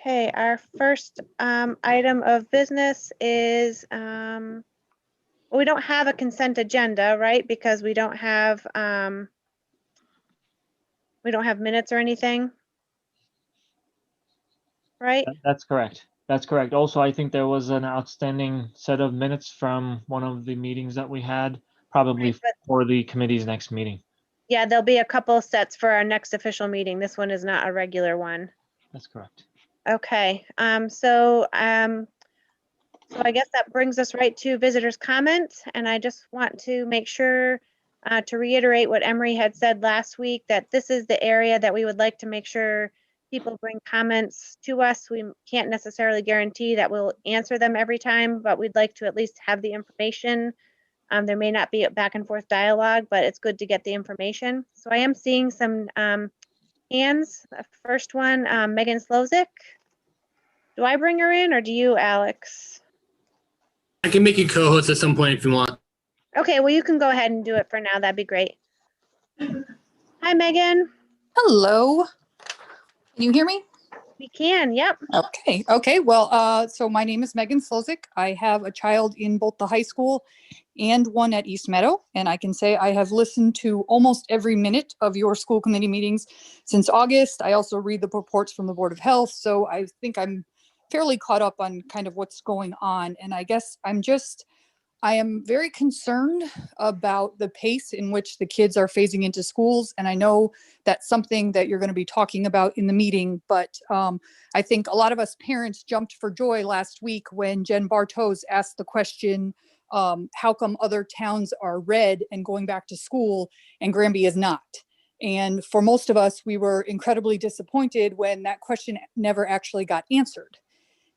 Okay, our first item of business is, we don't have a consent agenda, right? Because we don't have minutes or anything, right? That's correct. That's correct. Also, I think there was an outstanding set of minutes from one of the meetings that we had, probably Right, but- for the committee's next meeting. Yeah, there'll be a couple sets for our next official meeting. This one is not a regular one. That's correct. Okay, so I guess that brings us right to visitors' comments, and I just want to make sure to reiterate what Emery had said last week, that this is the area that we would like to make sure people bring comments to us. We can't necessarily guarantee that we'll answer them every time, but we'd like to at least have the information. There may not be a back and forth dialogue, but it's good to get the information. So I am seeing some hands. The first one, Megan Slozik. Do I bring her in or do you, Alex? I can make you co-host at some point if you want. Okay, well, you can go ahead and do it for now. That'd be great. Hi, Megan. Hello. Can you hear me? We can, yep. Okay. Well, so my name is Megan Slozik. I have a child in both the high school and one at East Meadow. And I can say I have listened to almost every minute of your school committee meetings since August. I also read the reports from the Board of Health. So I think I'm fairly caught up on kind of what's going on. And I guess I am very concerned about the pace in which the kids are phasing into schools. And I know that's something that you're going to be talking about in the meeting, but I think a lot of us parents jumped for joy last week when Jen Bartos asked the question, how come other towns are red and going back to school and Granby is not? And for most of us, we were incredibly disappointed when that question never actually got answered.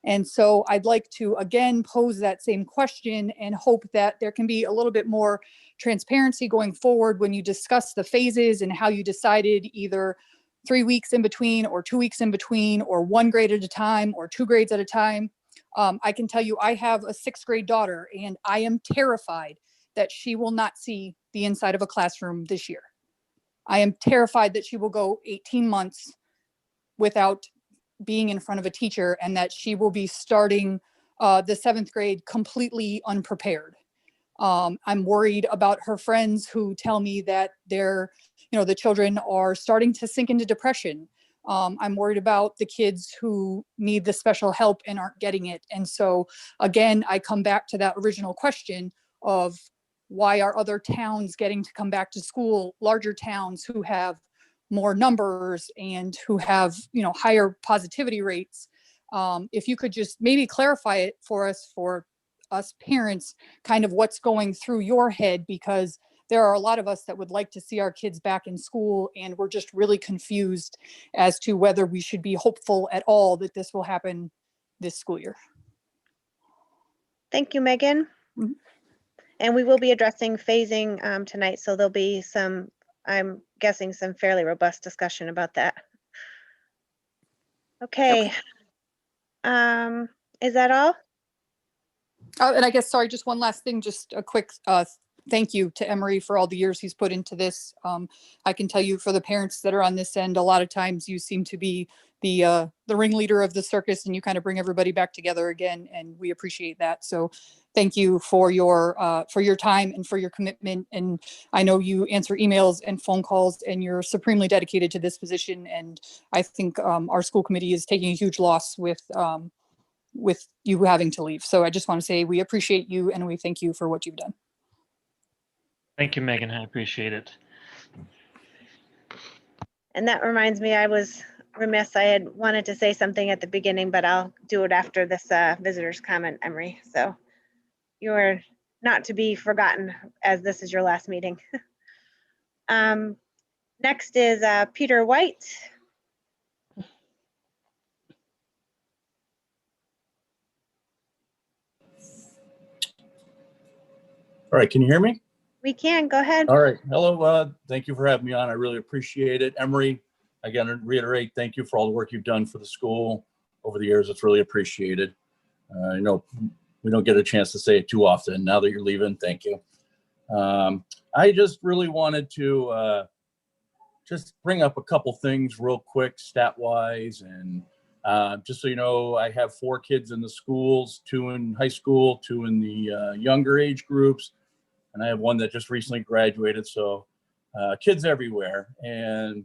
And so I'd like to again pose that same question and hope that there can be a little bit more transparency going forward when you discuss the phases and how you decided either 3 weeks in between or 2 weeks in between or 1 grade at a time or 2 grades at a time. I can tell you I have a 6th grade daughter and I am terrified that she will not see the inside of a classroom this year. I am terrified that she will go 18 months without being in front of a teacher and that she will be starting the 7th grade completely unprepared. I'm worried about her friends who tell me that the children are starting to sink into depression. I'm worried about the kids who need the special help and aren't getting it. And so again, I come back to that original question of why are other towns getting to come back to school, larger towns who have more numbers and who have, higher positivity rates. If you could just maybe clarify it for us parents, kind of what's going through your head, because there are a lot of us that would like to see our kids back in school and we're just really confused as to whether we should be hopeful at all that this will happen this school year. Thank you, Megan. Mm-hmm. And we will be addressing phasing tonight, so there'll be some, I'm guessing, some fairly robust discussion about that. Okay. Is that all? And I guess, sorry, just one last thing, just a quick thank you to Emery for all the years he's put into this. I can tell you for the parents that are on this end, a lot of times you seem to be the ringleader of the circus and you kind of bring everybody back together again. And we appreciate that. So thank you for your time and for your commitment. And I know you answer emails and phone calls and you're supremely dedicated to this position. And I think our school committee is taking a huge loss with you having to leave. So I just want to say we appreciate you and we thank you for what you've done. Thank you, Megan. I appreciate it. And that reminds me, I was remiss. I had wanted to say something at the beginning, but I'll do it after this visitor's comment, Emery. So you are not to be forgotten as this is your last meeting. Next is Peter White. All right, can you hear me? We can, go ahead. All right, hello, thank you for having me on. I really appreciate it. Emery, again, to reiterate, thank you for all the work you've done for the school over the years. It's really appreciated. I know we don't get a chance to say it too often. Now that you're leaving, thank you. I just really wanted to just bring up a couple things real quick, stat-wise, and Just so you know, I have 4 kids in the schools, 2 in high school, 2 in the younger age groups, and I have 1 that just recently graduated. So kids everywhere. And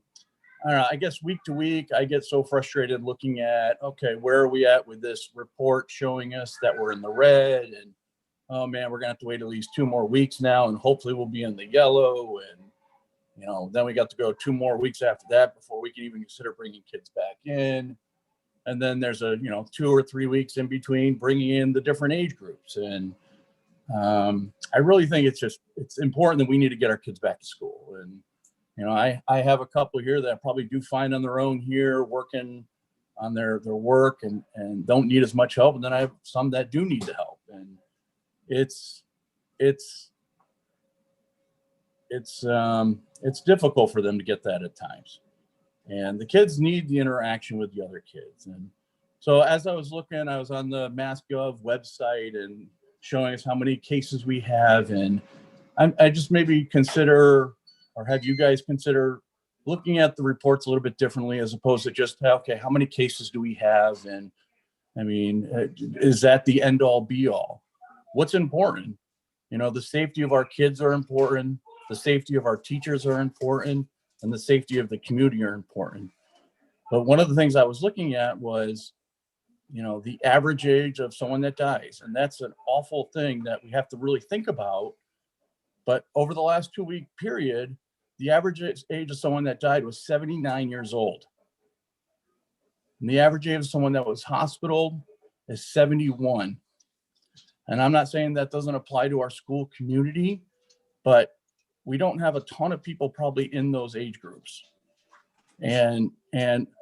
I don't know, I guess week to week, I get so frustrated looking at, okay, where are we at with this report showing us that we're in the red? And, oh man, we're gonna have to wait at least 2 more weeks now, and hopefully we'll be in the yellow. And, you know, then we got to go 2 more weeks after that before we can even consider bringing kids back in. And then there's 2 or 3 weeks in between bringing in the different age groups. And I really think it's important that we need to get our kids back to school. And, you know, I have a couple here that probably do fine on their own here, working on their work and don't need as much help. And then I have some that do need the help. And it's difficult for them to get that at times. And the kids need the interaction with the other kids. And so as I was looking, I was on the MassGov website and showing us how many cases we have. And I just maybe consider, or have you guys consider looking at the reports a little bit differently, as opposed to just, okay, how many cases do we have? And I mean, is that the end all be all? What's important? You know, the safety of our kids are important. The safety of our teachers are important. And the safety of the community are important. But one of the things I was looking at was, you know, the average age of someone that dies. And that's an awful thing that we have to really think about. But over the last 2-week period, the average age of someone that died was 79 years old. And the average age of someone that was hospitaled is 71. And I'm not saying that doesn't apply to our school community, but we don't have a ton of people probably in those age groups. And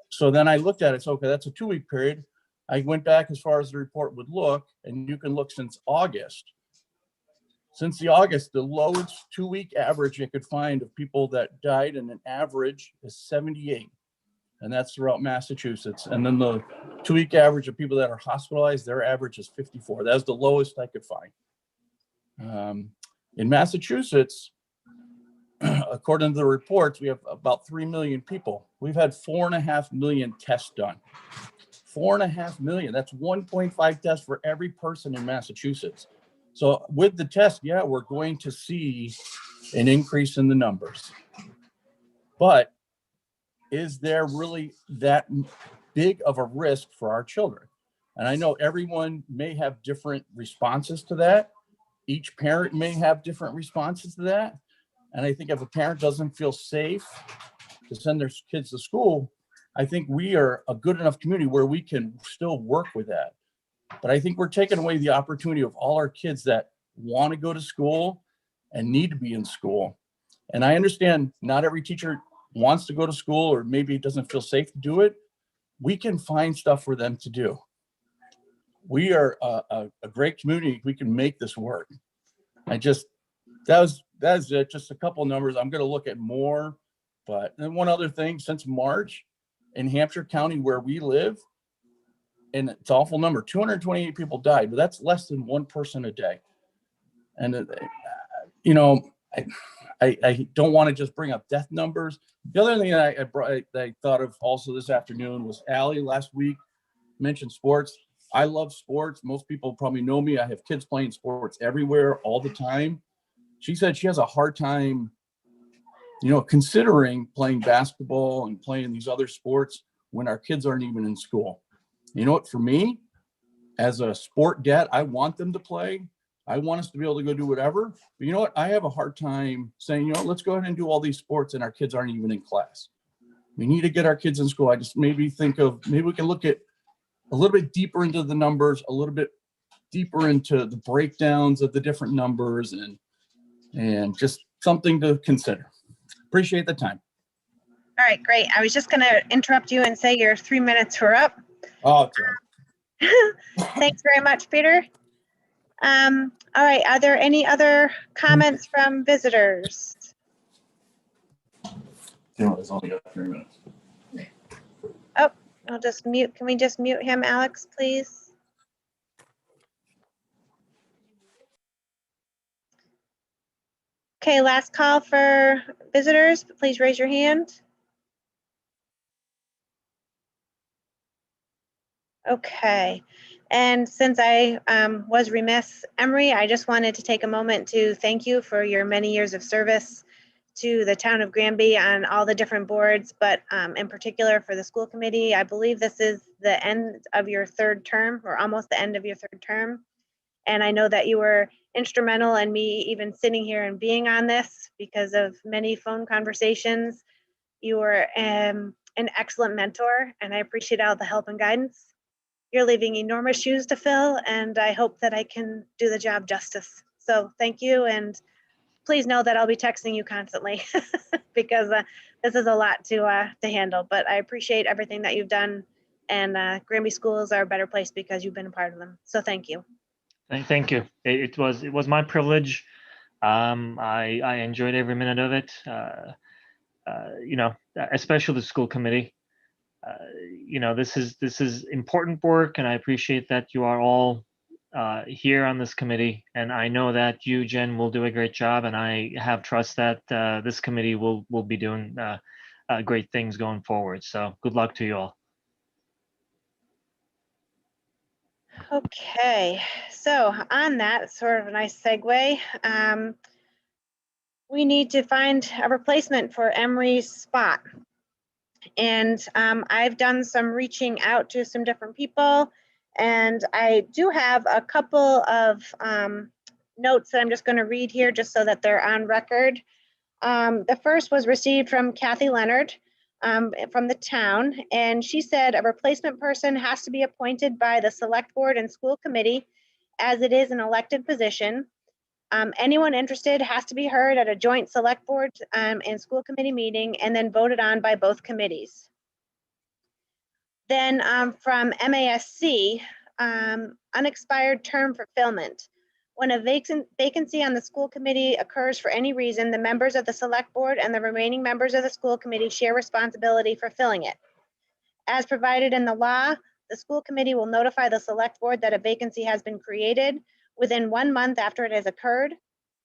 so then I looked at it. So, okay, that's a 2-week period. I went back as far as the report would look, and you can look since August. Since the August, the lowest 2-week average I could find of people that died in an average is 78. And that's throughout Massachusetts. And then the 2-week average of people that are hospitalized, their average is 54. That's the lowest I could find. In Massachusetts, according to the reports, we have about 3 million people. We've had 4.5 million tests done. 4.5 million. That's 1.5 tests for every person in Massachusetts. So with the test, yeah, we're going to see an increase in the numbers. But is there really that big of a risk for our children? And I know everyone may have different responses to that. Each parent may have different responses to that. And I think if a parent doesn't feel safe to send their kids to school, I think we are a good enough community where we can still work with that. But I think we're taking away the opportunity of all our kids that want to go to school and need to be in school. And I understand not every teacher wants to go to school, or maybe doesn't feel safe to do it. We can find stuff for them to do. We are a great community. We can make this work. That is it. Just a couple numbers. I'm going to look at more, but then one other thing, since March in Hampshire County where we live, and it's an awful number, 228 people died, but that's less than 1 person a day. And, you know, I don't want to just bring up death numbers. The other thing that I thought of also this afternoon was Allie last week mentioned sports. I love sports. Most people probably know me. I have kids playing sports everywhere all the time. She said she has a hard time, you know, considering playing basketball and playing these other sports when our kids aren't even in school. You know what, for me, as a sport dad, I want them to play. I want us to be able to go do whatever. But you know what? I have a hard time saying, you know, let's go ahead and do all these sports and our kids aren't even in class. We need to get our kids in school. I just maybe think of, maybe we can look at a little bit deeper into the numbers, a little bit deeper into the breakdowns of the different numbers, and just something to consider. Appreciate the time. All right, great. I was just going to interrupt you and say your 3 minutes were up. Oh, sorry. Thanks very much, Peter. All right, are there any other comments from visitors? You know, it's only got 3 minutes. Oh, I'll just mute. Can we just mute him, Alex, please? Okay, last call for visitors. Please raise your hand. Okay. And since I was remiss, Emery, I just wanted to take a moment to thank you for your many years of service to the town of Granby on all the different boards, but in particular for the school committee. I believe this is the end of your third term, or almost the end of your third term. And I know that you were instrumental in me even sitting here and being on this because of many phone conversations. You were an excellent mentor, and I appreciate all the help and guidance. You're leaving enormous shoes to fill, and I hope that I can do the job justice. So thank you, and please know that I'll be texting you constantly because this is a lot to handle. But I appreciate everything that you've done, and Granby schools are a better place because you've been a part of them. So thank you. Thank you. It was my privilege. I enjoyed every minute of it. Especially the school committee. This is important work, and I appreciate that you are all here on this committee. And I know that you, Jen, will do a great job, and I have trust that this committee will be doing great things going forward. So good luck to you all. Okay, so on that, sort of a nice segue, we need to find a replacement for Emery's spot. And I've done some reaching out to some different people, and I do have a couple of notes that I'm just going to read here just so that they're on record. The first was received from Kathy Leonard from the town, and she said a replacement person has to be appointed by the select board and school committee as it is an elected position. Anyone interested has to be heard at a joint select board and school committee meeting and then voted on by both committees. Then from MASC, unexpired term fulfillment. When a vacancy on the school committee occurs for any reason, the members of the select board and the remaining members of the school committee share responsibility for filling it. As provided in the law, the school committee will notify the select board that a vacancy has been created within 1 month after it has occurred.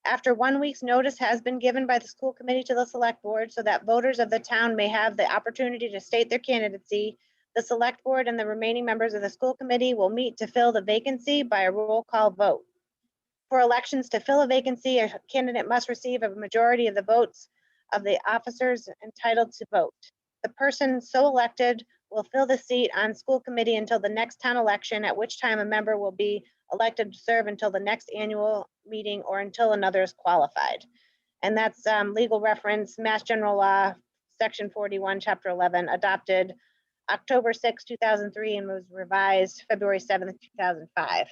After 1 week's notice has been given by the school committee to the select board so that voters of the town may have the opportunity to state their candidacy, the select board and the remaining members of the school committee will meet to fill the vacancy by a roll call vote. For elections to fill a vacancy, a candidate must receive a majority of the votes of the officers entitled to vote. The person so elected will fill the seat on school committee until the next town election, at which time a member will be elected to serve until the next annual meeting or until another is qualified. And that's legal reference, Mass General Law, Section 41, Chapter 11, adopted October 6, 2003, and was revised February 7th, 2005.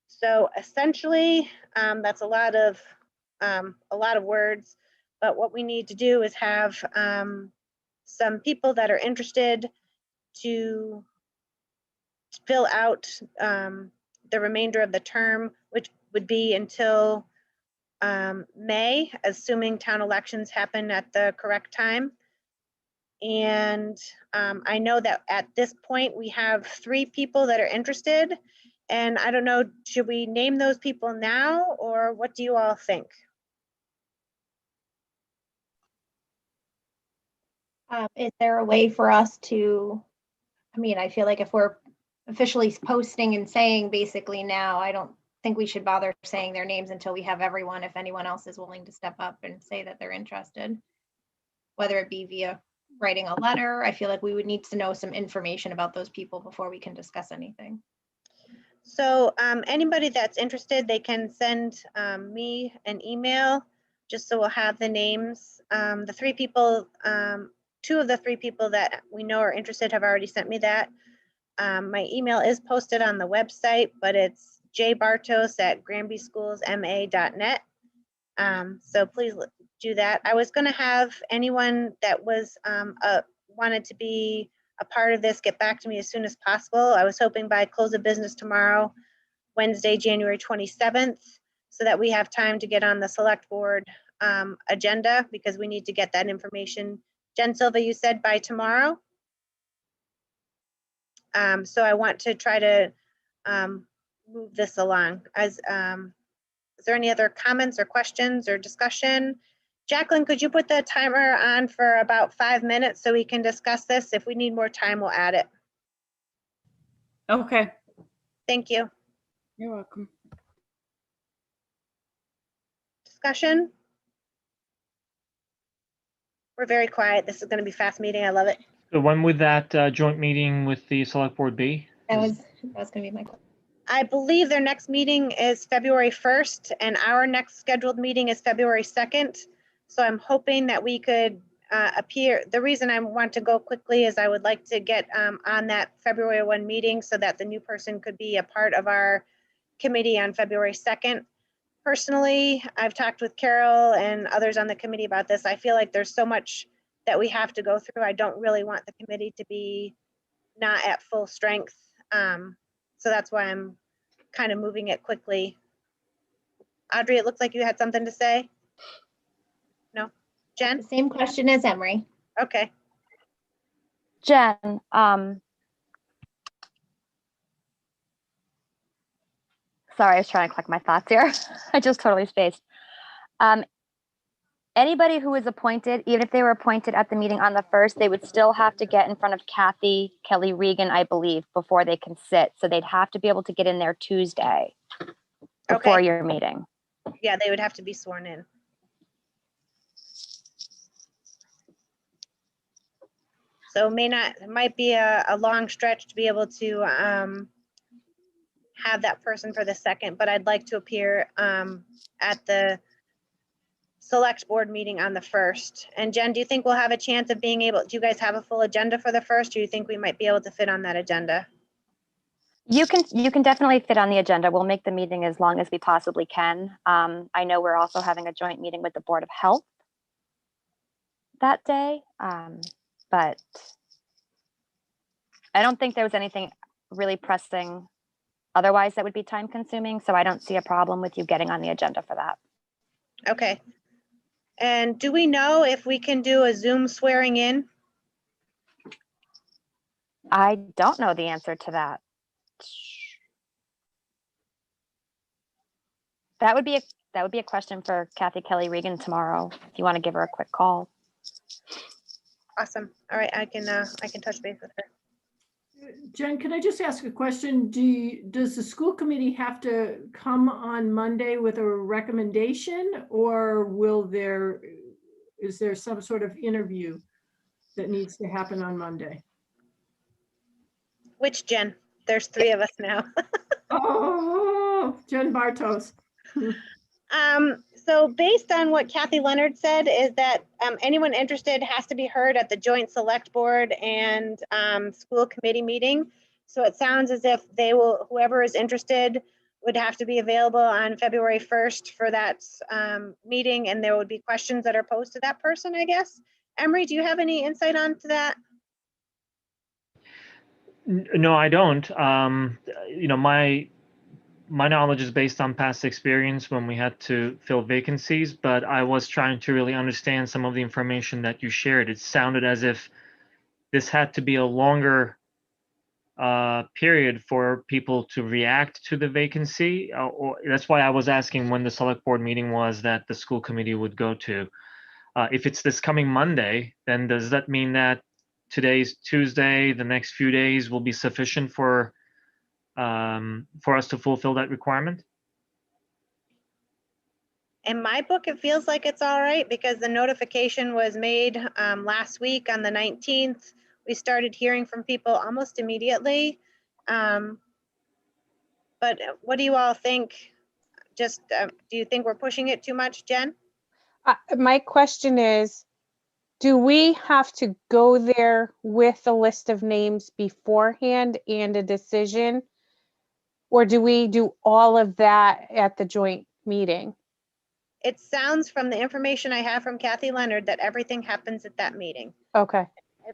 So essentially, that's a lot of words, but what we need to do is have some people that are interested to fill out the remainder of the term, which would be until May, assuming town elections happen at the correct time. And I know that at this point we have 3 people that are interested. And I don't know, should we name those people now, or what do you all think? Is there a way for us to, I feel like if we're officially posting and saying basically now, I don't think we should bother saying their names until we have everyone, if anyone else is willing to step up and say that they're interested, whether it be via writing a letter. I feel like we would need to know some information about those people before we can discuss anything. So anybody that's interested, they can send me an email, just so we'll have the names. The 3 people, 2 of the 3 people that we know are interested have already sent me that. My email is posted on the website, but it's jbartos@granbyschoolsma.net. So please do that. I was going to have anyone that was wanted to be a part of this get back to me as soon as possible. I was hoping by close of business tomorrow, Wednesday, January 27th, so that we have time to get on the select board agenda, because we need to get that information. Jen Silva, you said by tomorrow. So I want to try to move this along. Is there any other comments or questions or discussion? Jacqueline, could you put the timer on for about 5 minutes so we can discuss this? If we need more time, we'll add it. Okay. Thank you. You're welcome. Discussion? We're very quiet. This is going to be a fast meeting. I love it. So when would that joint meeting with the select board be? That was gonna be my question. I believe their next meeting is February 1st and our next scheduled meeting is February 2nd. So I'm hoping that we could appear. The reason I want to go quickly is I would like to get on that February 1 meeting so that the new person could be a part of our committee on February 2nd. Personally, I've talked with Carol and others on the committee about this. I feel like there's so much that we have to go through. I don't really want the committee to be not at full strength. So that's why I'm kind of moving it quickly. Audrey, it looks like you had something to say. No? Jen? The same question as Emery. Okay. Jen, sorry, I was trying to collect my thoughts here. I just totally spaced. Anybody who is appointed, even if they were appointed at the meeting on the 1st, they would still have to get in front of Kathy Kelly Regan, I believe, before they can sit. So they'd have to be able to get in there Tuesday before Okay. your meeting. Yeah, they would have to be sworn in. So it might be a long stretch to be able to have that person for the 2nd, but I'd like to appear at the select board meeting on the 1st. And Jen, do you think we'll have a chance of being able, do you guys have a full agenda for the 1st? Or do you think we might be able to fit on that agenda? You can definitely fit on the agenda. We'll make the meeting as long as we possibly can. I know we're also having a joint meeting with the Board of Health that day, but I don't think there was anything really pressing otherwise that would be time consuming. So I don't see a problem with you getting on the agenda for that. Okay. And do we know if we can do a Zoom swearing in? I don't know the answer to that. That would be a question for Kathy Kelly Regan tomorrow, if you want to give her a quick call. Awesome. All right, I can touch base with her. Jen, can I just ask a question? Does the school committee have to come on Monday with a recommendation, or is there some sort of interview that needs to happen on Monday? Which Jen? There's 3 of us now. Oh, Jen Bartos. So based on what Kathy Leonard said is that anyone interested has to be heard at the joint select board and school committee meeting. So it sounds as if whoever is interested would have to be available on February 1st for that meeting, and there would be questions that are posed to that person, I guess. Emery, do you have any insight onto that? No, I don't. My knowledge is based on past experience when we had to fill vacancies, but I was trying to really understand some of the information that you shared. It sounded as if this had to be a longer period for people to react to the vacancy. Or that's why I was asking when the select board meeting was that the school committee would go to. If it's this coming Monday, then does that mean that today's Tuesday, the next few days will be sufficient for us to fulfill that requirement? In my book, it feels like it's all right because the notification was made last week on the 19th. We started hearing from people almost immediately. But what do you all think? Just, do you think we're pushing it too much, Jen? My question is, do we have to go there with a list of names beforehand and a decision? Or do we do all of that at the joint meeting? It sounds from the information I have from Kathy Leonard that everything happens at that meeting. Okay,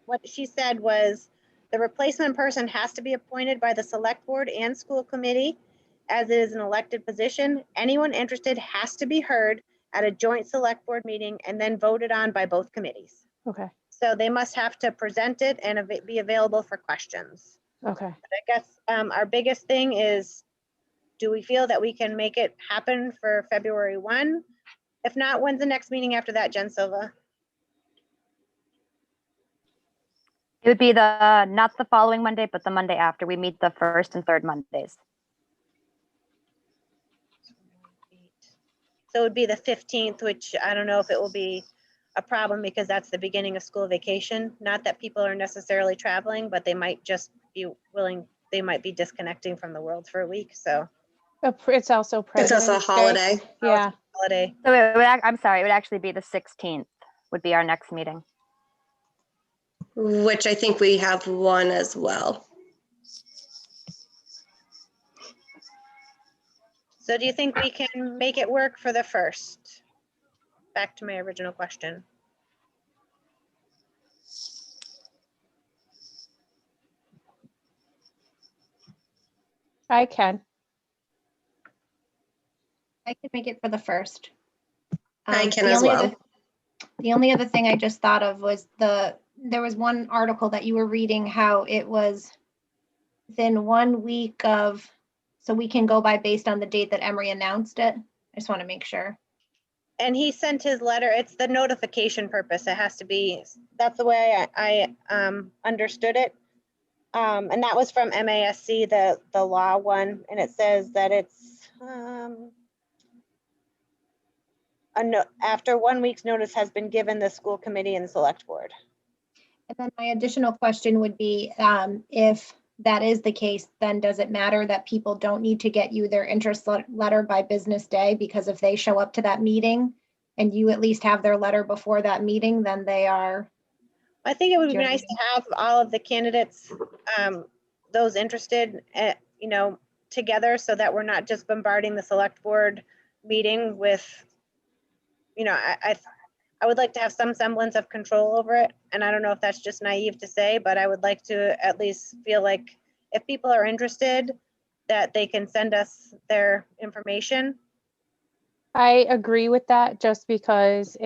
What she said was the replacement person has to be appointed by the select board and school committee as it is an elected position. Anyone interested has to be heard at a joint select board meeting and then voted on by both committees. okay, So they must have to present it and be available for questions. okay. But I guess our biggest thing is, do we feel that we can make it happen for February 1? If not, when's the next meeting after that, Jen Silva? It would be not the following Monday, but the Monday after. We meet the first and third Mondays. So it would be the 15th, which I don't know if it will be a problem because that's the beginning of school vacation. Not that people are necessarily traveling, but they might just be willing, they might be disconnecting from the world for a week, so. It's also It's President's also a holiday, Day. Yeah. Holiday. So I'm sorry, it would actually be the 16th would be our next meeting. which I think we have one as well. So do you think we can make it work for the first? Back to my original question. I can. I could make it for the first. I can The as only well. the only other thing I just thought of was there was one article that you were reading how it was within 1 week of, so we can go by based on the date that Emory announced it. I just want to make sure. And he sent his letter, it's the notification purpose, it has to be, that's the way I understood it. And that was from MASC, the law one, and it says that it's, after 1 week's notice has been given the school committee and the select board. And then my additional question would be, if that is the case, then does it matter that people don't need to get you their interest letter by business day? Because if they show up to that meeting and you at least have their letter before that meeting, then they are. I think it would be Sure. nice to have all of the candidates, those interested, together so that we're not just bombarding the select board meeting with, I would like to have some semblance of control over it. And I don't know if that's just naive to say, but I would like to at least feel like if people are interested, that they can send us their information. I agree with that just because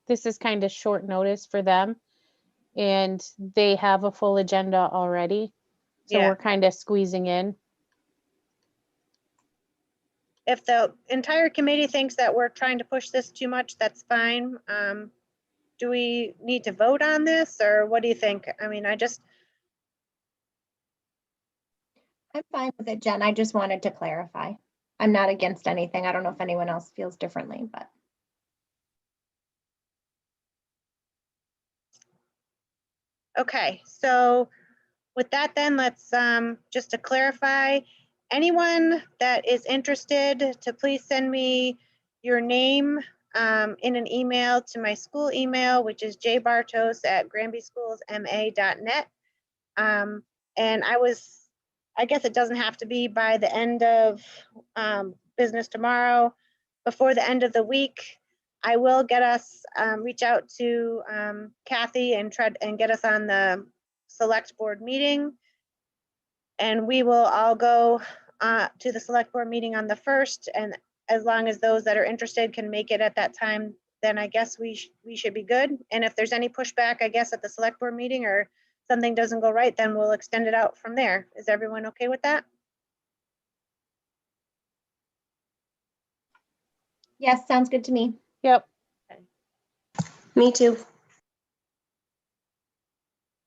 this is kind of short notice for them and they have a full agenda already. So Yeah. we're kind of squeezing in. If the entire committee thinks that we're trying to push this too much, that's fine. Do we need to vote on this or what do you think? I mean, I'm fine with it, Jen. I just wanted to clarify. I'm not against anything. I don't know if anyone else feels differently, but. Okay, so with that then, let's, just to clarify, anyone that is interested to please send me your name in an email to my school email, which is jbartos@granbyschoolsma.net. And I guess it doesn't have to be by the end of business tomorrow. Before the end of the week, I will get us, reach out to Kathy and try and get us on the select board meeting. And we will all go to the select board meeting on the 1st. And as long as those that are interested can make it at that time, then I guess we should be good. And if there's any pushback, I guess at the select board meeting or something doesn't go right, then we'll extend it out from there. Is everyone okay with that? Yes, sounds good to me. Yep. Me too.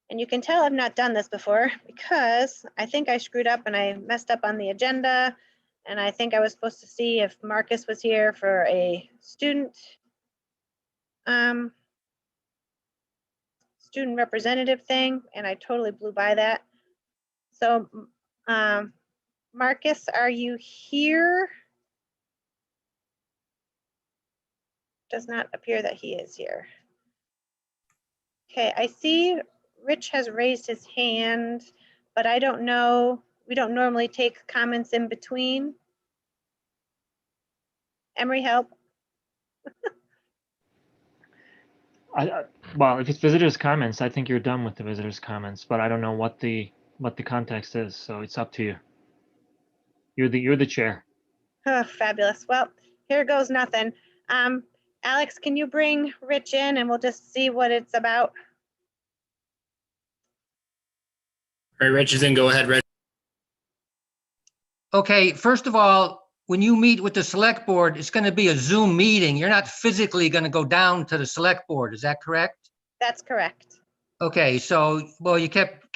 And you can tell I've not done this before because I think I screwed up and I messed up on the agenda. And I think I was supposed to see if Marcus was here for a student representative thing, and I totally blew by that. So Marcus, are you here? Does not appear that he is here. Okay, I see Rich has raised his hand, but I don't know, we don't normally take comments in between. Emery, help. Well, if it's visitors' comments, I think you're done with the visitors' comments, but I don't know what the context is, so it's up to you. You're the chair. Oh, fabulous. Well, here goes nothing. Alex, can you bring Rich in and we'll just see what it's about? All right, Rich is in. Go ahead, Rich. Okay, first of all, when you meet with the select board, it's going to be a Zoom meeting. You're not physically going to go down to the select board. Is that correct? That's correct. Okay, so, well, you kept,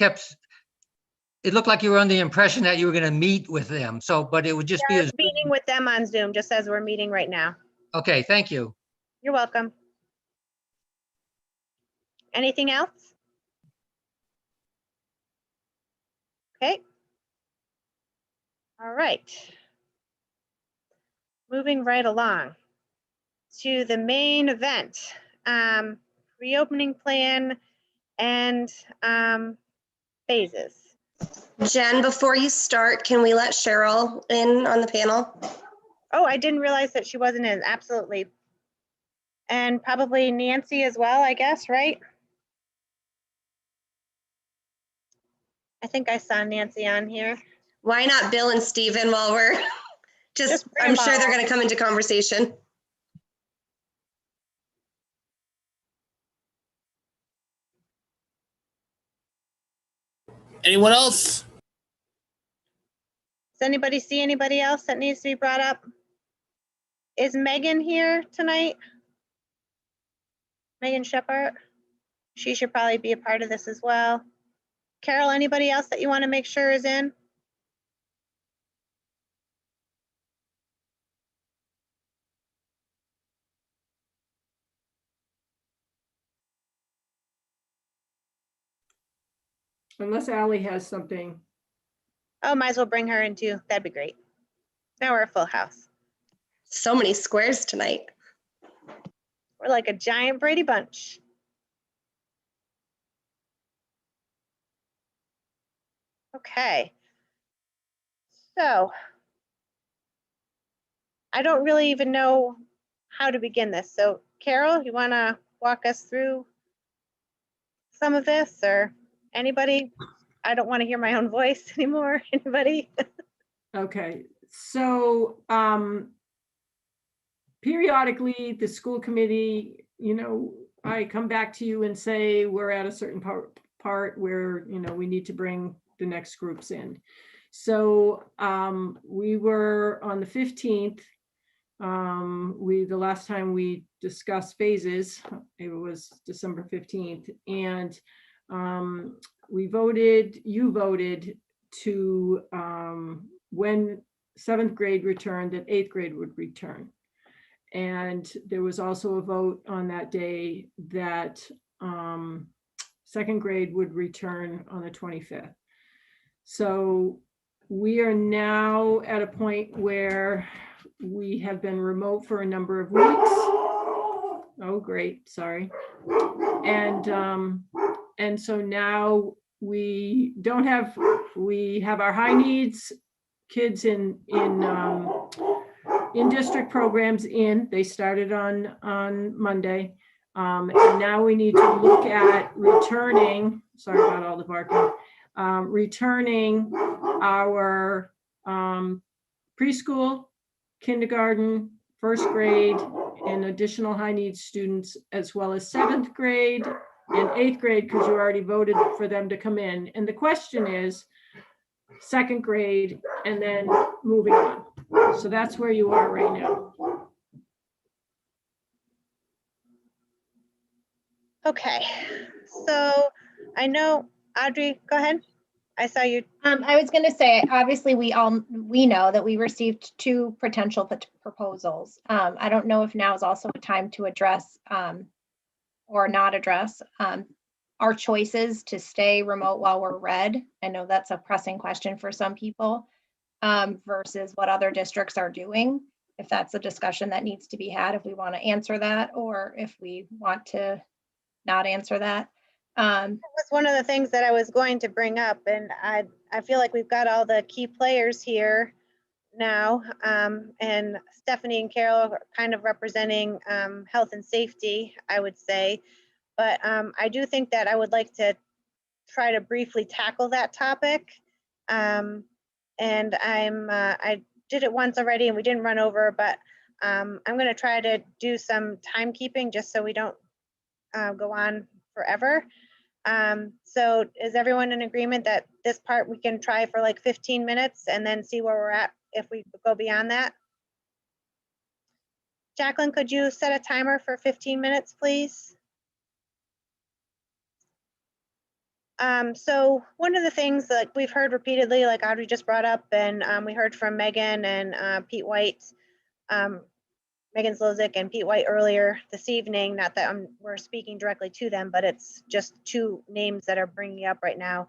it looked like you were under the impression that you were going to meet with them. So, but it would just be We're a, meeting with them on Zoom, just as we're meeting right now. okay, thank you. You're welcome. Anything else? Okay. All right. Moving right along to the main event, reopening plan and phases. Jen, before you start, can we let Cheryl in on the panel? Oh, I didn't realize that she wasn't in, absolutely. And probably Nancy as well, I guess, right? I think I saw Nancy on here. Why not Bill and Steven while we're Just bring I'm them sure they're all. going to come into conversation. Anyone else? Does anybody see anybody else that needs to be brought up? Is Megan here tonight? Megan Shepherd? She should probably be a part of this as well. Carol, anybody else that you want to make sure is in? Unless Ally has something. Oh, might as well bring her in too. That'd be great. Now we're a full house. So many squares tonight. We're like a giant Brady Bunch. Okay. So I don't really even know how to begin this. So Carol, you want to walk us through some of this, or anybody? I don't want to hear my own voice anymore. Anybody? Okay, so periodically, the school committee, I come back to you and say, we're at a certain part where, we need to bring the next groups in. So we were on the 15th. The last time we discussed phases, it was December 15th. And you voted to when 7th grade returned, that 8th grade would return. And there was also a vote on that day that 2nd grade would return on the 25th. So we are now at a point where we have been remote for a number of weeks. Oh, great, sorry. And so now we have our high needs kids in district programs in. They started on Monday. And now we need to look at returning, sorry about all the barking, returning our preschool, kindergarten, 1st grade, and additional high needs students, as well as 7th grade and 8th grade, because you already voted for them to come in. And the question is 2nd grade and then moving on. So that's where you are right now. Okay, so I know, Audrey, go ahead. I saw you. I was going to say, obviously, we know that we received 2 potential proposals. I don't know if now is also a time to address or not address our choices to stay remote while we're red. I know that's a pressing question for some people versus what other districts are doing. If that's a discussion that needs to be had, if we want to answer that, or if we want to not answer that. That was one of the things that I was going to bring up, and I feel like we've got all the key players here now, and Stephanie and Carol are kind of representing health and safety, I would say. But I do think that I would like to try to briefly tackle that topic. And I did it once already and we didn't run over, but I'm going to try to do some timekeeping just so we don't go on forever. So is everyone in agreement that this part we can try for like 15 minutes and then see where we're at if we go beyond that? Jacqueline, could you set a timer for 15 minutes, please? So one of the things that we've heard repeatedly, like Audrey just brought up, and we heard from Megan and Pete White, Megan Slozik and Pete White earlier this evening, not that we're speaking directly to them, but it's just two names that are bringing up right now,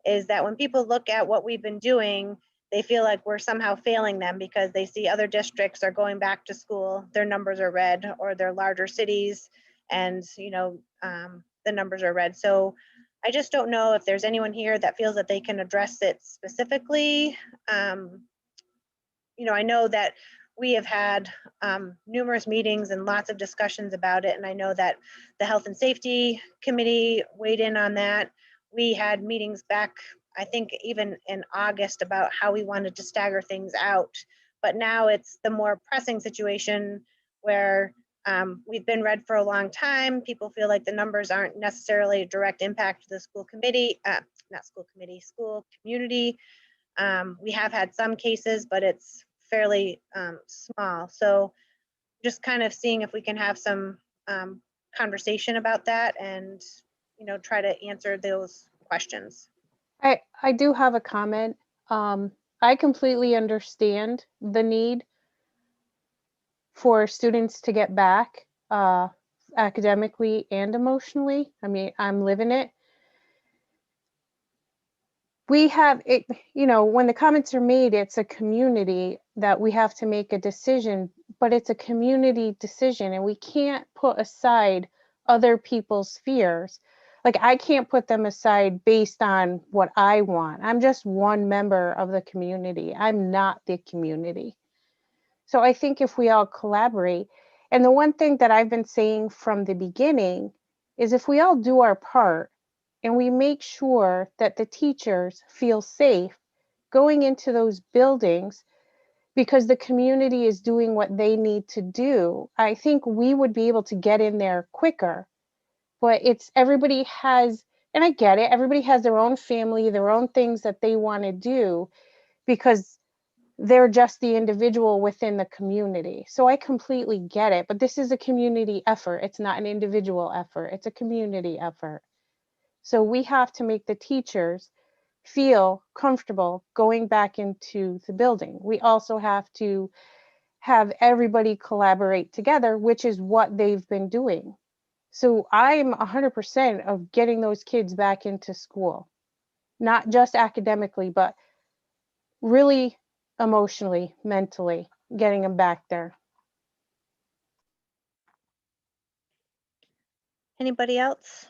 is that when people look at what we've been doing, they feel like we're somehow failing them because they see other districts are going back to school, their numbers are red, or they're larger cities, and the numbers are red. So I just don't know if there's anyone here that feels that they can address it specifically. I know that we have had numerous meetings and lots of discussions about it, and I know that the Health and Safety Committee weighed in on that. We had meetings back, I think, even in August about how we wanted to stagger things out. But now it's the more pressing situation where we've been red for a long time. People feel like the numbers aren't necessarily a direct impact to the school committee, school community. We have had some cases, but it's fairly small. So just kind of seeing if we can have some conversation about that and, try to answer those questions. I do have a comment. I completely understand the need for students to get back academically and emotionally. I mean, I'm living it. We have it, when the comments are made, it's a community that we have to make a decision, but it's a community decision and we can't put aside other people's fears. Like I can't put them aside based on what I want. I'm just one member of the community. I'm not the community. So I think if we all collaborate, and the one thing that I've been saying from the beginning is if we all do our part and we make sure that the teachers feel safe going into those buildings because the community is doing what they need to do, I think we would be able to get in there quicker. But it's everybody has, and I get it, everybody has their own family, their own things that they want to do because they're just the individual within the community. So I completely get it, but this is a community effort. It's not an individual effort. It's a community effort. So we have to make the teachers feel comfortable going back into the building. We also have to have everybody collaborate together, which is what they've been doing. So I'm 100% of getting those kids back into school, not just academically, but really emotionally, mentally, getting them back there. Anybody else?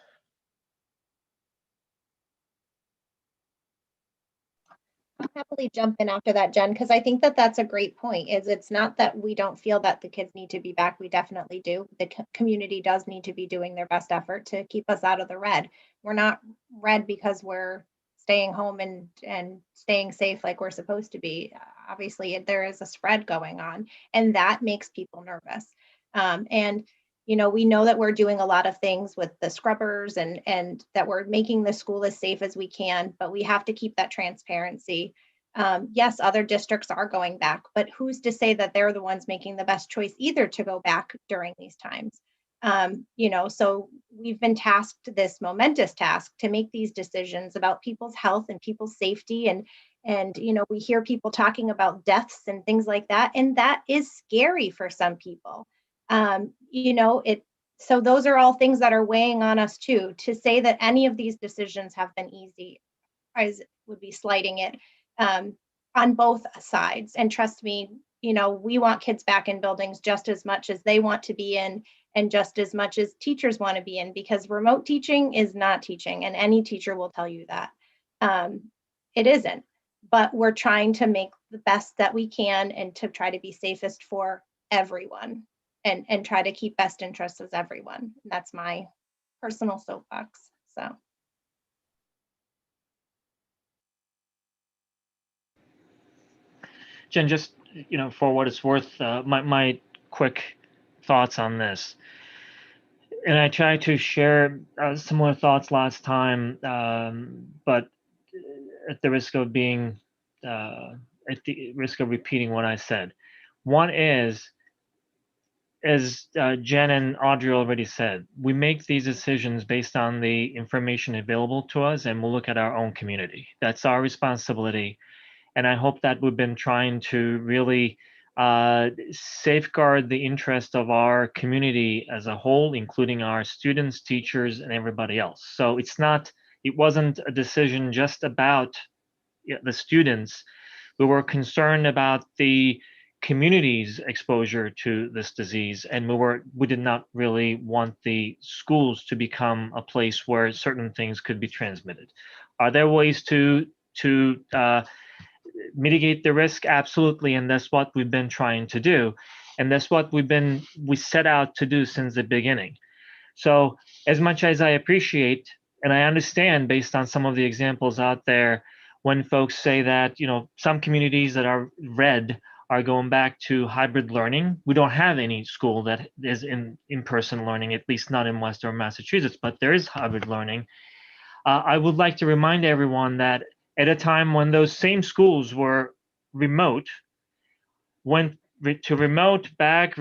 I'll happily jump in after that, Jen, because I think that that's a great point. It's not that we don't feel that the kids need to be back. We definitely do. The community does need to be doing their best effort to keep us out of the red. We're not red because we're staying home and staying safe like we're supposed to be. Obviously, there is a spread going on, and that makes people nervous. And we know that we're doing a lot of things with the scrubbers and that we're making the school as safe as we can, but we have to keep that transparency. Yes, other districts are going back, but who's to say that they're the ones making the best choice either to go back during these times? So we've been tasked this momentous task to make these decisions about people's health and people's safety. And we hear people talking about deaths and things like that, and that is scary for some people. So those are all things that are weighing on us too. To say that any of these decisions have been easy would be slighting it on both sides. And trust me, we want kids back in buildings just as much as they want to be in, and just as much as teachers want to be in, because remote teaching is not teaching, and any teacher will tell you that. It isn't, but we're trying to make the best that we can and to try to be safest for everyone. And try to keep best interests as everyone. That's my personal soapbox. So. Jen, just, for what it's worth, my quick thoughts on this. And I tried to share similar thoughts last time, but at the risk of repeating what I said. One is, as Jen and Audrey already said, we make these decisions based on the information available to us, and we'll look at our own community. That's our responsibility. And I hope that we've been trying to really safeguard the interest of our community as a whole, including our students, teachers, and everybody else. So it wasn't a decision just about the students. We were concerned about the community's exposure to this disease, and we did not really want the schools to become a place where certain things could be transmitted. Are there ways to mitigate the risk? Absolutely, and that's what we've been trying to do, and that's what we set out to do since the beginning. So as much as I appreciate and I understand, based on some of the examples out there, when folks say that some communities that are red are going back to hybrid learning. We don't have any school that is in-person learning, at least not in Western Massachusetts, but there is hybrid learning. I would like to remind everyone that at a time when those same schools were remote, went to remote back,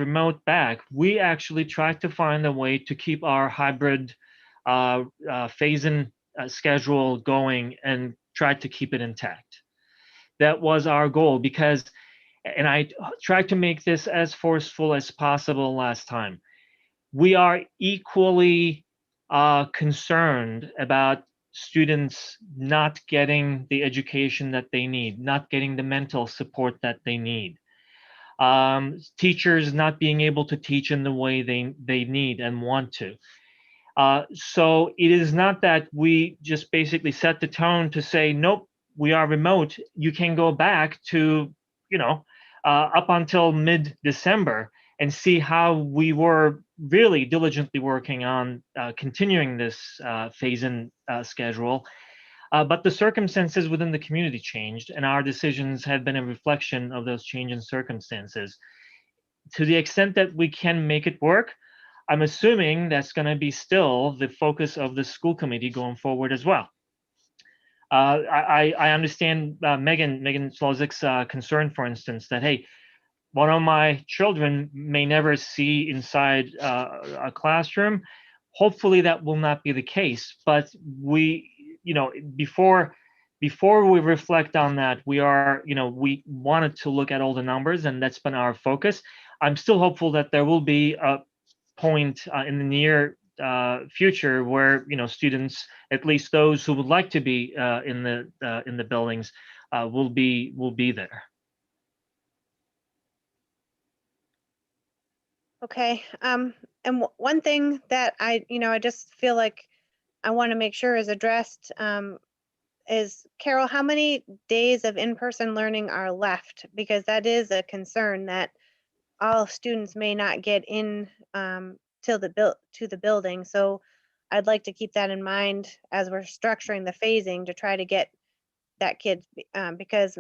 we actually tried to find a way to keep our hybrid phase-in schedule going and tried to keep it intact. That was our goal, because, and I tried to make this as forceful as possible last time, we are equally concerned about students not getting the education that they need, not getting the mental support that they need, teachers not being able to teach in the way they need and want to. So it is not that we just basically set the tone to say, nope, we are remote. You can go back to, up until mid-December and see how we were really diligently working on continuing this phase-in schedule. But the circumstances within the community changed, and our decisions have been a reflection of those changing circumstances. To the extent that we can make it work, I'm assuming that's going to be still the focus of the school committee going forward as well. I understand Megan Slozik's concern, for instance, that, hey, one of my children may never see inside a classroom. Hopefully that will not be the case, but before we reflect on that, we wanted to look at all the numbers, and that's been our focus. I'm still hopeful that there will be a point in the near future where students, at least those who would like to be in the buildings, will be there. Okay. And one thing that I just feel like I want to make sure is addressed is, Carol, how many days of in-person learning are left? Because that is a concern, that all students may not get in to the building. So I'd like to keep that in mind as we're structuring the phasing to try to get that kid, because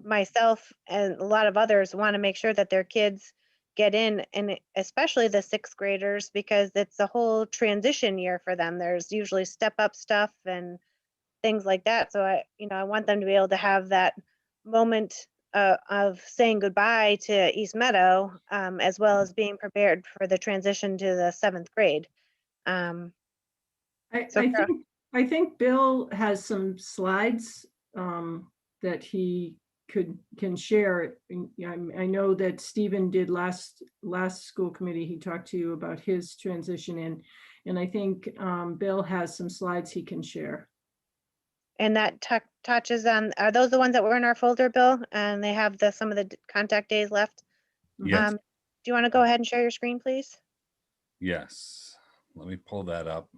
myself and a lot of others want to make sure that their kids get in, and especially the sixth graders, because it's a whole transition year for them. There's usually step up stuff and things like that. So I want them to be able to have that moment of saying goodbye to East Meadow, as well as being prepared for the transition to the seventh grade. I think Bill has some slides that he can share. I know that Stephen did last school committee. He talked to you about his transition in, and I think Bill has some slides he can share. And that touches on, are those the ones that were in our folder, Bill? And they have some of the contact days left? Yes. Do you want to go ahead and share your screen, please? Yes. Let me pull that up.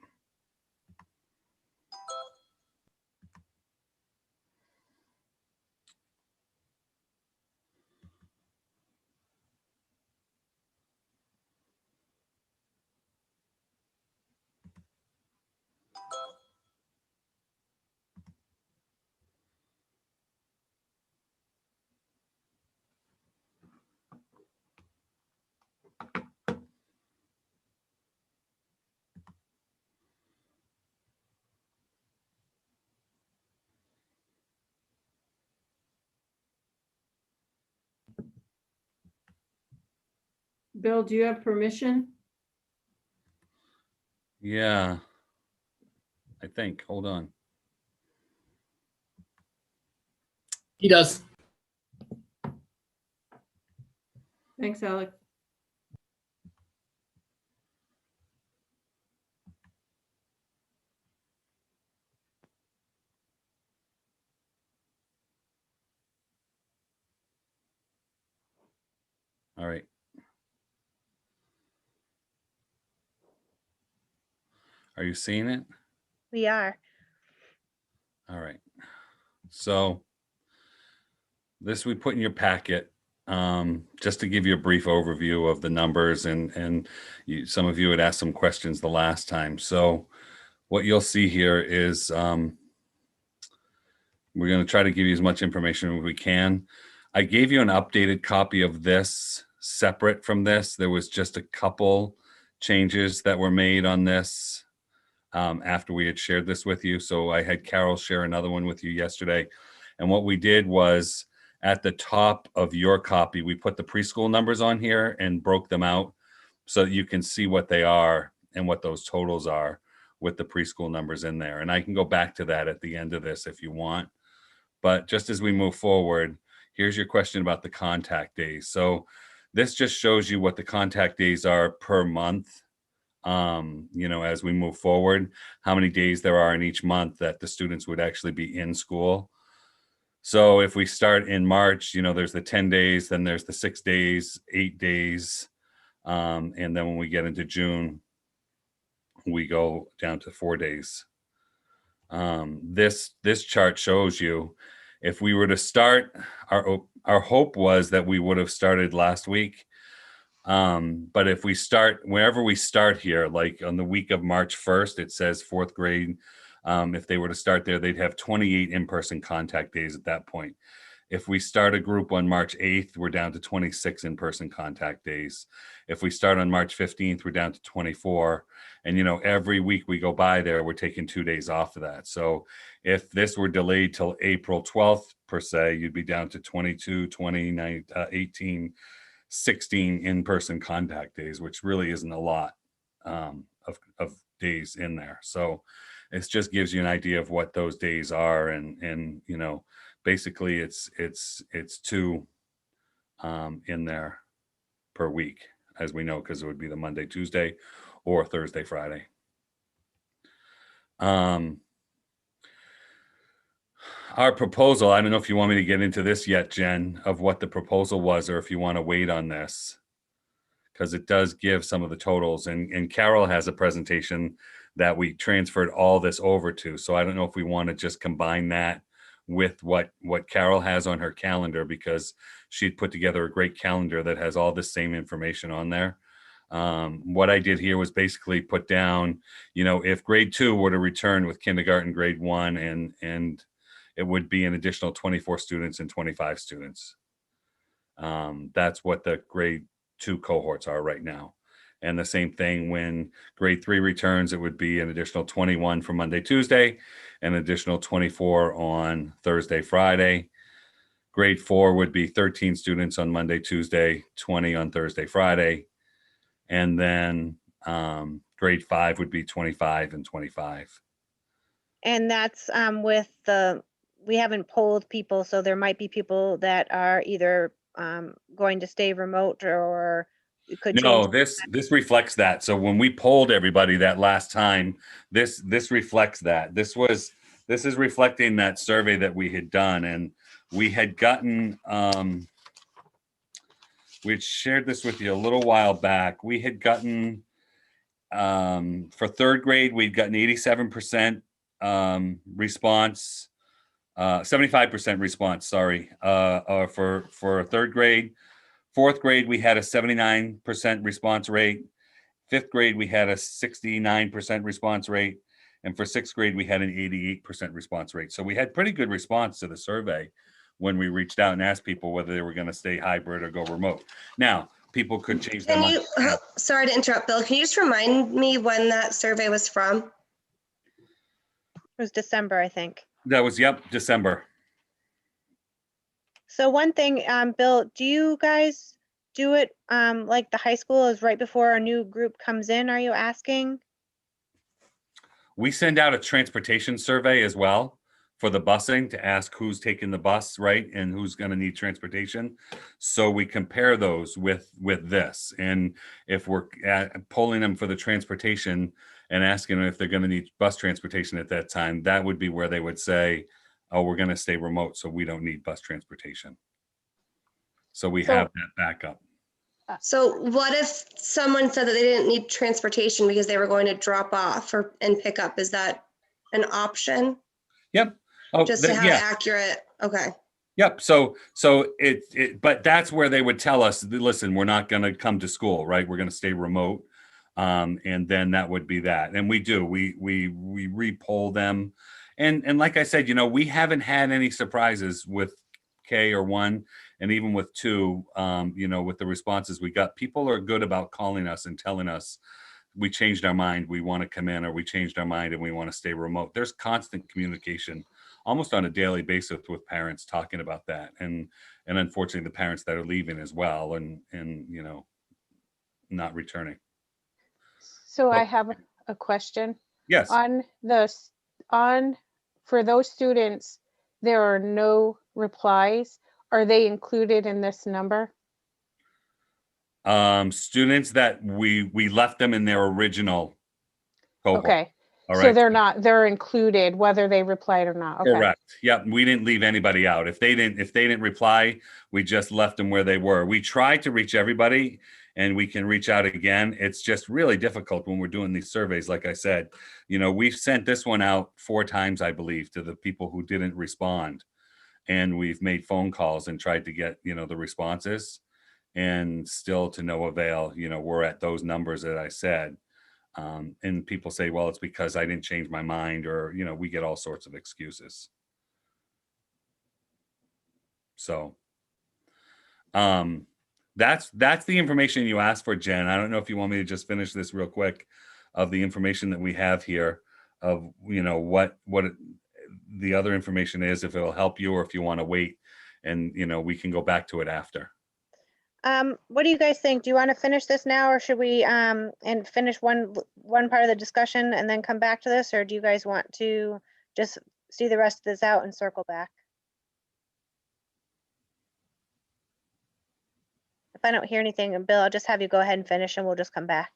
Bill, do you have permission? Yeah. I think, hold on. He does. Thanks, Alex. All right. Are you seeing it? We are. All right. So this we put in your packet, just to give you a brief overview of the numbers, and some of you had asked some questions the last time. So what you'll see here is we're going to try to give you as much information as we can. I gave you an updated copy of this separate from this. There was just a couple changes that were made on this after we had shared this with you. So I had Carol share another one with you yesterday. And what we did was at the top of your copy, we put the preschool numbers on here and broke them out so that you can see what they are and what those totals are with the preschool numbers in there. And I can go back to that at the end of this if you want. But just as we move forward, here's your question about the contact days. So this just shows you what the contact days are per month. As we move forward, how many days there are in each month that the students would actually be in school. So if we start in March, there's the 10 days, then there's the 6 days, 8 days. And then when we get into June, we go down to 4 days. This chart shows you if we were to start, our hope was that we would have started last week. But if we start, wherever we start here, like on the week of March 1st, it says fourth grade. If they were to start there, they'd have 28 in-person contact days at that point. If we start a group on March 8th, we're down to 26 in-person contact days. If we start on March 15th, we're down to 24. And, every week we go by there, we're taking 2 days off of that. So if this were delayed till April 12th, per se, you'd be down to 22, 29, 18, 16 in-person contact days, which really isn't a lot of days in there. So it just gives you an idea of what those days are. And basically it's 2 in there per week, as we know, because it would be the Monday, Tuesday, or Thursday, Friday. Our proposal, I don't know if you want me to get into this yet, Jen, of what the proposal was, or if you want to wait on this, because it does give some of the totals. And Carol has a presentation that we transferred all this over to. So I don't know if we want to just combine that with what Carol has on her calendar, because she'd put together a great calendar that has all the same information on there. What I did here was basically put down, if grade 2 were to return with kindergarten, grade 1, and it would be an additional 24 students and 25 students. That's what the grade 2 cohorts are right now. And the same thing when grade 3 returns, it would be an additional 21 for Monday, Tuesday, an additional 24 on Thursday, Friday. Grade 4 would be 13 students on Monday, Tuesday, 20 on Thursday, Friday. And then grade 5 would be 25 and 25. And that's we haven't polled people, so there might be people that are either going to stay remote or it could change. No, this reflects that. So when we polled everybody that last time, this reflects that. This is reflecting that survey that we had done, and we had gotten we had shared this with you a little while back. We had gotten for third grade, we'd gotten 87% response, 75% response, sorry, for third grade. Fourth grade, we had a 79% response rate. Fifth grade, we had a 69% response rate. And for sixth grade, we had an 88% response rate. So we had pretty good response to the survey when we reached out and asked people whether they were going to stay hybrid or go remote. Now, people could change their mind. Sorry to interrupt, Bill. Can you just remind me when that survey was from? It was December, I think. That was, yep, December. So one thing, Bill, do you guys do it like the high school is right before a new group comes in, are you asking? We send out a transportation survey as well for the busing to ask who's taking the bus, right? And who's going to need transportation. So we compare those with this. And if we're polling them for the transportation and asking them if they're going to need bus transportation at that time, that would be where they would say, oh, we're going to stay remote, so we don't need bus transportation. So we have that backup. So what if someone said that they didn't need transportation because they were going to drop off and pick up? Is that an option? Yep. Oh, Just to have accurate, okay. Yep. So but that's where they would tell us, listen, we're not going to come to school, right? We're going to stay remote. And then that would be that. And we do, we re-poll them. And like I said, we haven't had any surprises with K or 1, and even with 2, with the responses we got. People are good about calling us and telling us, we changed our mind, we want to come in, or we changed our mind and we want to stay remote. There's constant communication almost on a daily basis with parents talking about that. And unfortunately the parents that are leaving as well and not returning. So I have a question. Yes. For those students, there are no replies. Are they included in this number? Students that we left them in their original cohort. Okay. All So right. they're included whether they replied or not. Okay. Correct. Yep. We didn't leave anybody out. If they didn't reply, we just left them where they were. We tried to reach everybody, and we can reach out again. It's just really difficult when we're doing these surveys. Like I said, we've sent this one out 4 times, I believe, to the people who didn't respond. And we've made phone calls and tried to get, the responses, and still to no avail. We're at those numbers that I said. And people say, well, it's because I didn't change my mind, or, we get all sorts of excuses. So that's the information you asked for, Jen. I don't know if you want me to just finish this real quick of the information that we have here of, what the other information is, if it'll help you, or if you want to wait and, we can go back to it after. What do you guys think? Do you want to finish this now, or should we and finish one part of the discussion and then come back to this, or do you guys want to just see the rest of this out and circle back? If I don't hear anything, Bill, I'll just have you go ahead and finish, and we'll just come back.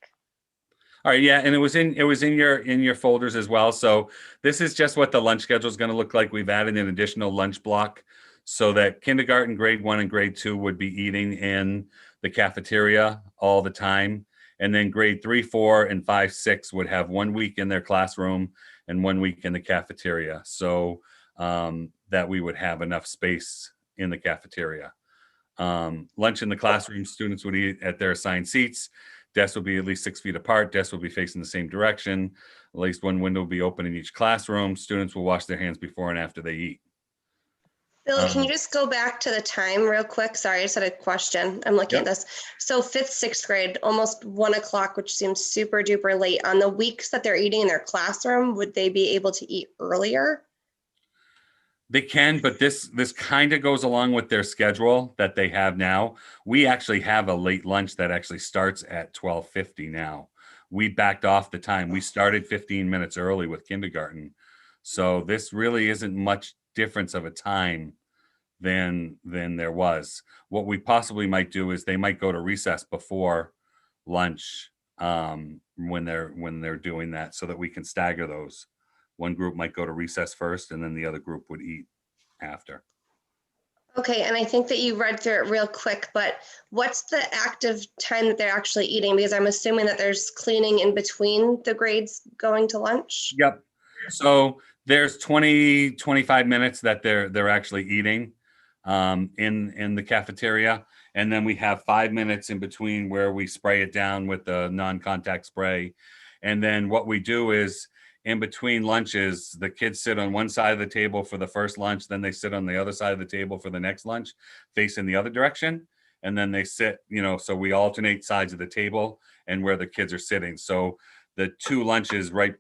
All right, yeah, and it was in your folders as well. So this is just what the lunch schedule is going to look like. We've added an additional lunch block so that kindergarten, grade 1 and grade 2 would be eating in the cafeteria all the time. And then grade 3, 4, and 5, 6 would have 1 week in their classroom and 1 week in the cafeteria. So that we would have enough space in the cafeteria. Lunch in the classroom, students would eat at their assigned seats. Desks will be at least 6 feet apart. Desks will be facing the same direction. At least one window will be open in each classroom. Students will wash their hands before and after they eat. Bill, can you just go back to the time real quick? Sorry, I just had a question. I'm looking at this. So 5th, 6th grade, almost 1 o'clock, which seems super duper late. On the weeks that they're eating in their classroom, would they be able to eat earlier? They can, but this kind of goes along with their schedule that they have now. We actually have a late lunch that actually starts at 12:50 now. We backed off the time. We started 15 minutes early with kindergarten. So this really isn't much difference of a time than there was. What we possibly might do is they might go to recess before lunch when they're doing that, so that we can stagger those. One group might go to recess first, and then the other group would eat after. Okay, and I think that you read through it real quick, but what's the active time that they're actually eating? Because I'm assuming that there's cleaning in between the grades going to lunch. Yep. So there's 25 minutes that they're actually eating in the cafeteria. And then we have 5 minutes in between where we spray it down with the non-contact spray. And then what we do is, in between lunches, the kids sit on one side of the table for the first lunch, then they sit on the other side of the table for the next lunch, facing the other direction. And then they sit, so we alternate sides of the table and where the kids are sitting. So the 2 lunches right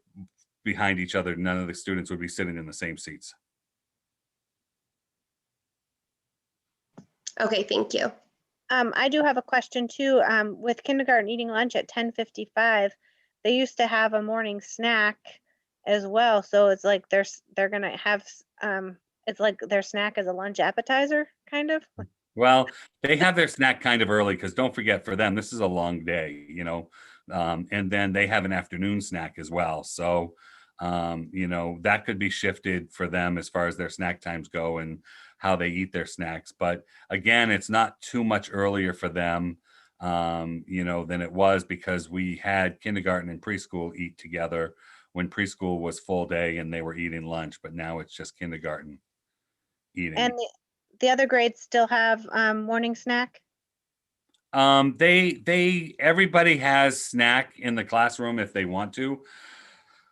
behind each other, none of the students would be sitting in the same seats. Okay, thank you. I do have a question too. With kindergarten eating lunch at 10:55, they used to have a morning snack as well. So it's like they're gonna have it's like their snack as a lunch appetizer, kind of. Well, they have their snack kind of early because don't forget, for them, this is a long day, you know, and then they have an afternoon snack as well. So, you know, that could be shifted for them as far as their snack times go and how they eat their snacks. But again, it's not too much earlier for them, you know, than it was because we had kindergarten and preschool eat together when preschool was full day and they were eating lunch, but now it's just kindergarten eating. And the other grades still have morning snack? Everybody has snack in the classroom if they want to.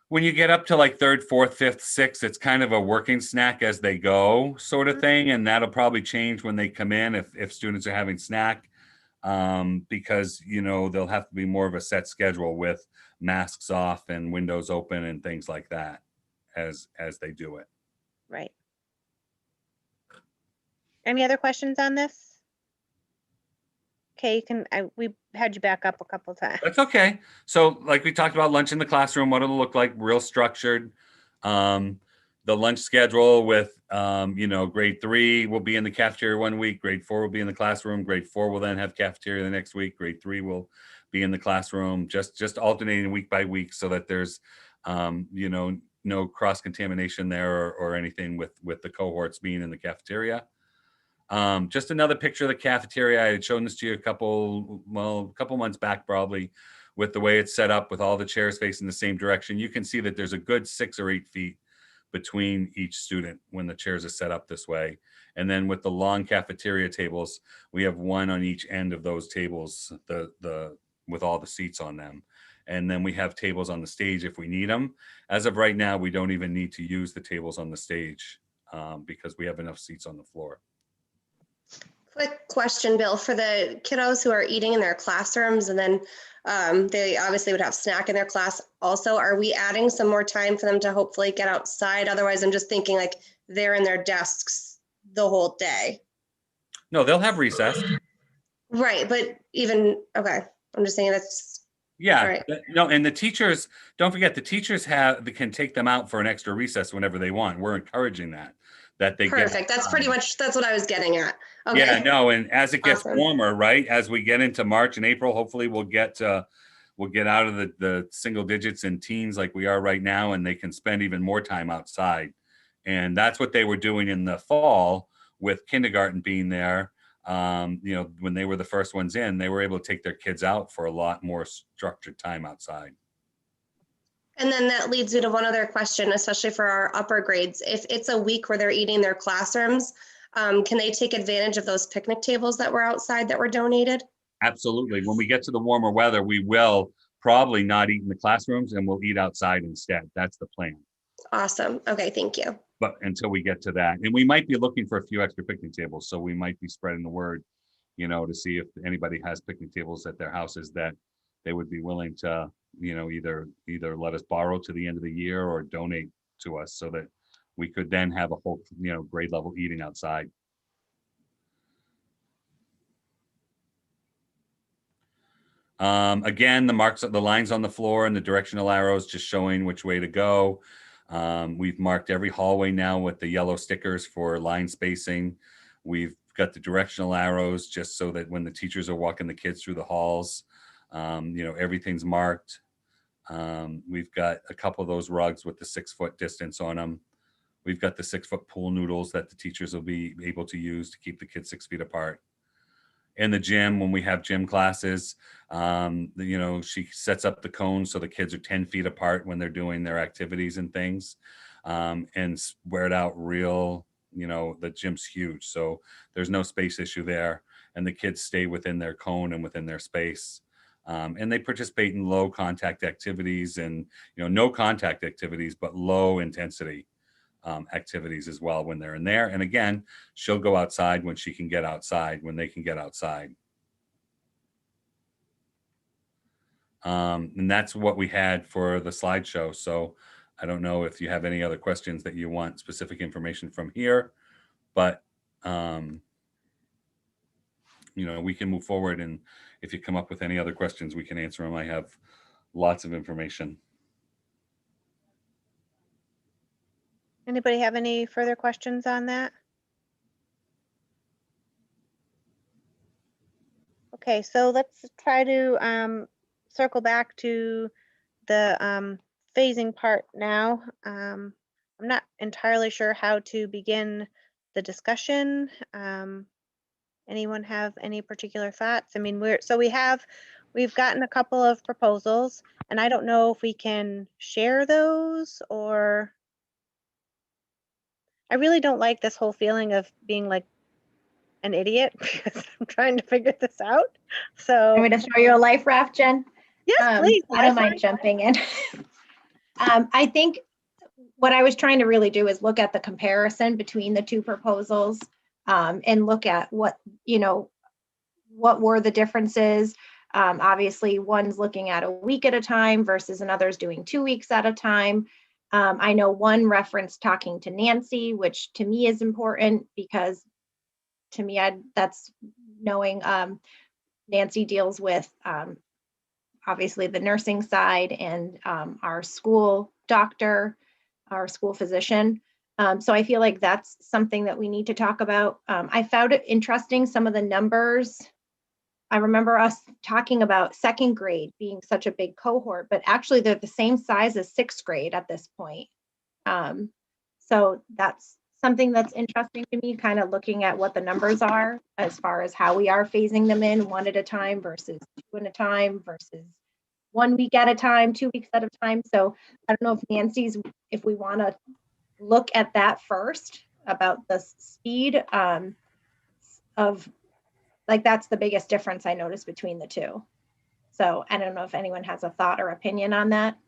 When you get up to like third, fourth, fifth, sixth, it's kind of a working snack as they go sort of thing. And that'll probably change when they come in if students are having snack, because, you know, they'll have to be more of a set schedule with masks off and windows open and things like that as they do it. Right. Any other questions on this? Okay, you can, we had you back up a couple times. That's okay. So like we talked about lunch in the classroom, what it'll look like, real structured. The lunch schedule with, you know, grade 3 will be in the cafeteria one week, grade 4 will be in the classroom, grade 4 will then have cafeteria the next week, grade 3 will be in the classroom, just alternating week by week so that there's, you know, no cross contamination there or anything with the cohorts being in the cafeteria. Just another picture of the cafeteria. I had shown this to you a couple months back, probably, with the way it's set up with all the chairs facing the same direction. You can see that there's a good 6 or 8 feet between each student when the chairs are set up this way. And then with the long cafeteria tables, we have one on each end of those tables, with all the seats on them. And then we have tables on the stage if we need them. As of right now, we don't even need to use the tables on the stage because we have enough seats on the floor. Quick question, Bill, for the kiddos who are eating in their classrooms and then they obviously would have snack in their class also, are we adding some more time for them to hopefully get outside? Otherwise, I'm just thinking like they're in their desks the whole day. No, they'll have recess. Right, but even, okay, I'm just saying that's, Yeah, all right. no, and the teachers, don't forget, the teachers can take them out for an extra recess whenever they want. We're encouraging that they get. Perfect. That's pretty much, that's what I was getting at. Okay. Yeah, no, and as it gets Awesome. warmer, right, as we get into March and April, hopefully we'll get out of the single digits and teens like we are right now, and they can spend even more time outside. And that's what they were doing in the fall with kindergarten being there. You know, when they were the first ones in, they were able to take their kids out for a lot more structured time outside. And then that leads me to one other question, especially for our upper grades. If it's a week where they're eating their classrooms, can they take advantage of those picnic tables that were outside that were donated? Absolutely. When we get to the warmer weather, we will probably not eat in the classrooms and we'll eat outside instead. That's the plan. Awesome. Okay, thank you. But until we get to that, and we might be looking for a few extra picnic tables. So we might be spreading the word, you know, to see if anybody has picnic tables at their houses that they would be willing to, you know, either let us borrow to the end of the year or donate to us so that we could then have a whole, you know, grade level eating outside. Again, the lines on the floor and the directional arrows just showing which way to go. We've marked every hallway now with the yellow stickers for line spacing. We've got the directional arrows just so that when the teachers are walking the kids through the halls, you know, everything's marked. We've got a couple of those rugs with the 6-foot distance on them. We've got the 6-foot pool noodles that the teachers will be able to use to keep the kids 6 feet apart. In the gym, when we have gym classes, you know, she sets up the cones so the kids are 10 feet apart when they're doing their activities and things, and spread out real, you know, the gym's huge. So there's no space issue there. And the kids stay within their cone and within their space. And they participate in low contact activities and, you know, no contact activities, but low intensity activities as well when they're in there. And again, she'll go outside when she can get outside, when they can get outside. And that's what we had for the slideshow. So I don't know if you have any other questions that you want specific information from here, but we can move forward. And if you come up with any other questions, we can answer them. I have lots of information. Anybody have any further questions on that? Okay, so let's try to circle back to the phasing part now. I'm not entirely sure how to begin the discussion. Anyone have any particular thoughts? I mean, we've gotten a couple of proposals, and I don't know if we can share those, or I really don't like this whole feeling of being like an idiot because I'm trying to figure this out. So Want me to throw you a life raft, Jen? yes, please. I don't mind jumping in. I think what I was trying to really do is look at the comparison between the two proposals, and look at what were the differences. Obviously, one's looking at a week at a time versus another's doing 2 weeks at a time. I know one referenced talking to Nancy, which to me is important because to me, that's knowing Nancy deals with obviously the nursing side and our school doctor, our school physician. So I feel like that's something that we need to talk about. I found it interesting, some of the numbers. I remember us talking about second grade being such a big cohort, but actually they're the same size as sixth grade at this point. So that's something that's interesting to me, kind of looking at what the numbers are as far as how we are phasing them in 1 at a time versus 2 at a time versus 1 week at a time, 2 weeks at a time. So I don't know if Nancy's, if we want to look at that first about the speed of, like, that's the biggest difference I noticed between the two. So I don't know if anyone has a thought or opinion on that.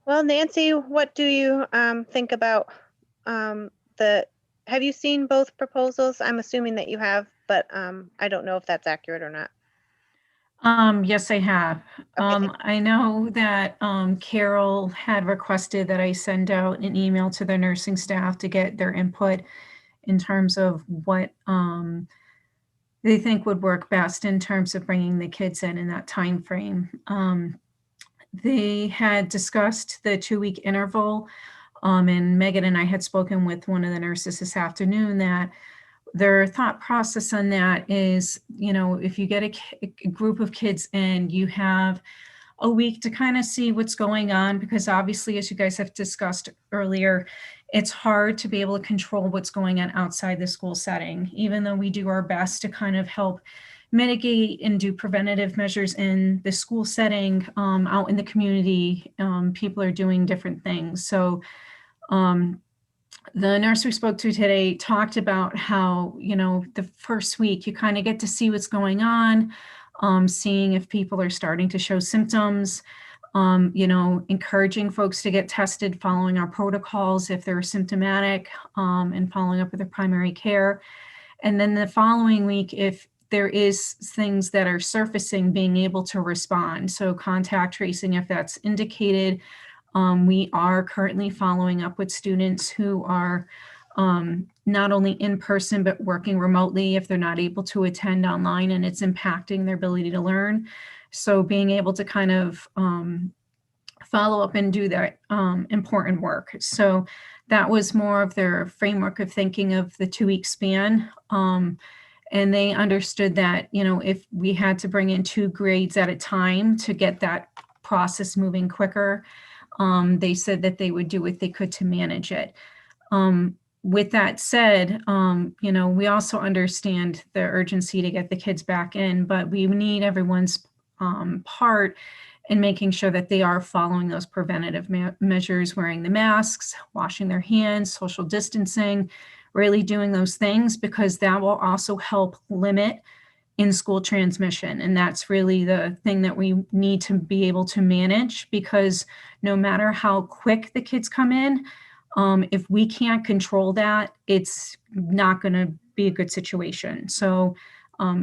Well, Nancy, what do you think about have you seen both proposals? I'm assuming that you have, but I don't know if that's accurate or not. Yes, I have. Okay. I know that Carol had requested that I send out an email to the nursing staff to get their input in terms of what they think would work best in terms of bringing the kids in that time frame. They had discussed the 2-week interval, and Megan and I had spoken with one of the nurses this afternoon that their thought process on that is, if you get a group of kids in, you have a week to kind of see what's going on, because obviously, as you guys have discussed earlier, it's hard to be able to control what's going on outside the school setting, even though we do our best to kind of help mitigate and do preventative measures in the school setting. Out in the community, people are doing different things. So the nurse we spoke to today talked about how, the first week you kind of get to see what's going on, seeing if people are starting to show symptoms, encouraging folks to get tested, following our protocols if they're symptomatic, and following up with their primary care. And then the following week, if there is things that are surfacing, being able to respond. So contact tracing, if that's indicated. We are currently following up with students who are not only in person, but working remotely if they're not able to attend online and it's impacting their ability to learn. So being able to kind of follow up and do that important work. So that was more of their framework of thinking of the 2-week span. And they understood that, if we had to bring in 2 grades at a time to get that process moving quicker, they said that they would do what they could to manage it. With that said, we also understand the urgency to get the kids back in, but we need everyone's part in making sure that they are following those preventative measures, wearing the masks, washing their hands, social distancing, really doing those things, because that will also help limit in-school transmission. And that's really the thing that we need to be able to manage, because no matter how quick the kids come in, if we can't control that, it's not going to be a good situation. So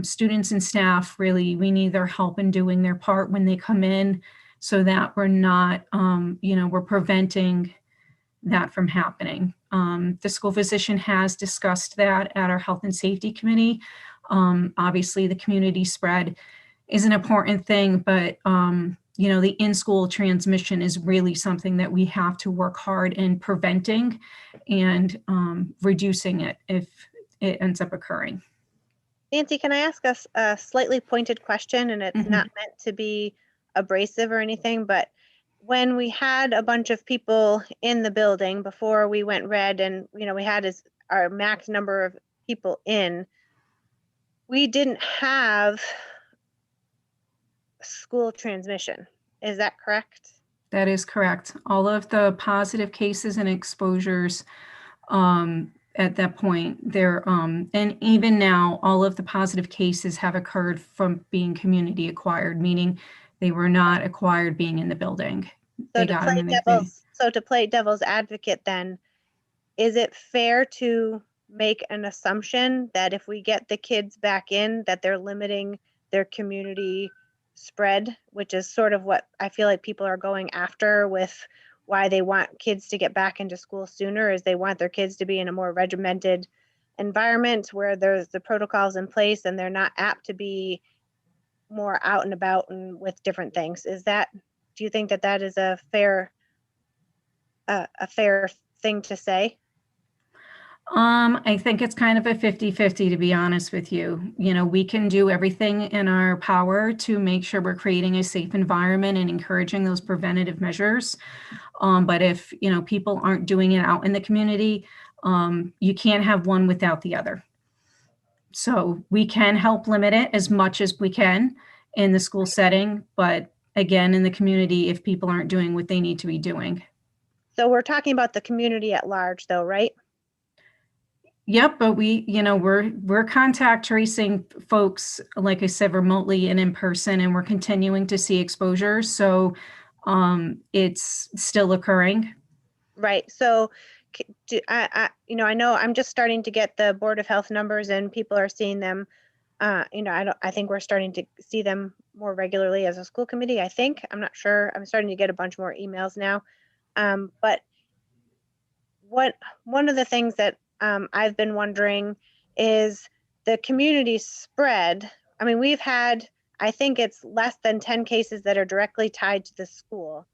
students and staff, really, we need their help in doing their part when they come in, so that we're not, we're preventing that from happening. The school physician has discussed that at our health and safety committee. Obviously, the community spread is an important thing, but the in-school transmission is really something that we have to work hard in preventing and reducing it if it ends up occurring. Nancy, can I ask us a slightly pointed question? And it's Mhm. not meant to be abrasive or anything, but when we had a bunch of people in the building before we went red and, we had our max number of people in, we didn't have school transmission. Is that correct? That is correct. All of the positive cases and exposures at that point, and even now, all of the positive cases have occurred from being community acquired, meaning they were not acquired being in the building. They got them in the So to play devil's advocate then, is it fair to make an assumption that if we get the kids back in, that they're limiting their community spread, which is sort of what I feel like people are going after with why they want kids to get back into school sooner, is they want their kids to be in a more regimented environment where there's the protocols in place and they're not apt to be more out and about and with different things. Do you think that that is a fair thing to say? I think it's kind of a 50-50, to be honest with you. We can do everything in our power to make sure we're creating a safe environment and encouraging those preventative measures. But if, people aren't doing it out in the community, you can't have one without the other. So we can help limit it as much as we can in the school setting, but again, in the community, if people aren't doing what they need to be doing. So we're talking about the community at large though, right? Yep, but we're contact tracing folks, like I said, remotely and in person, and we're continuing to see exposure. So it's still occurring. Right. So I know I'm just starting to get the Board of Health numbers and people are seeing them. I think we're starting to see them more regularly as a school committee. I think, I'm not sure. I'm starting to get a bunch more emails now. But one of the things that I've been wondering is the community spread. I mean, we've had, I think it's less than 10 cases that are directly tied to the school.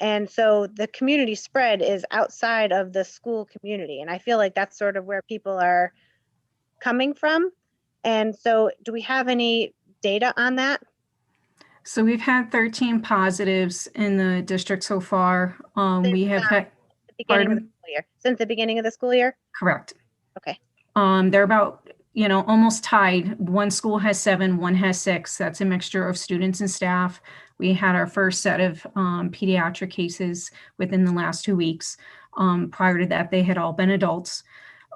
And so the community spread is outside of the school community. And I feel like that's sort of where people are coming from. And so do we have any data on that? So we've had 13 positives in the district so far. We have had, Since the beginning of the school year? Correct. Okay. They're about, almost tied. One school has 7, one has 6. That's a mixture of students and staff. We had our first set of pediatric cases within the last 2 weeks. Prior to that, they had all been adults.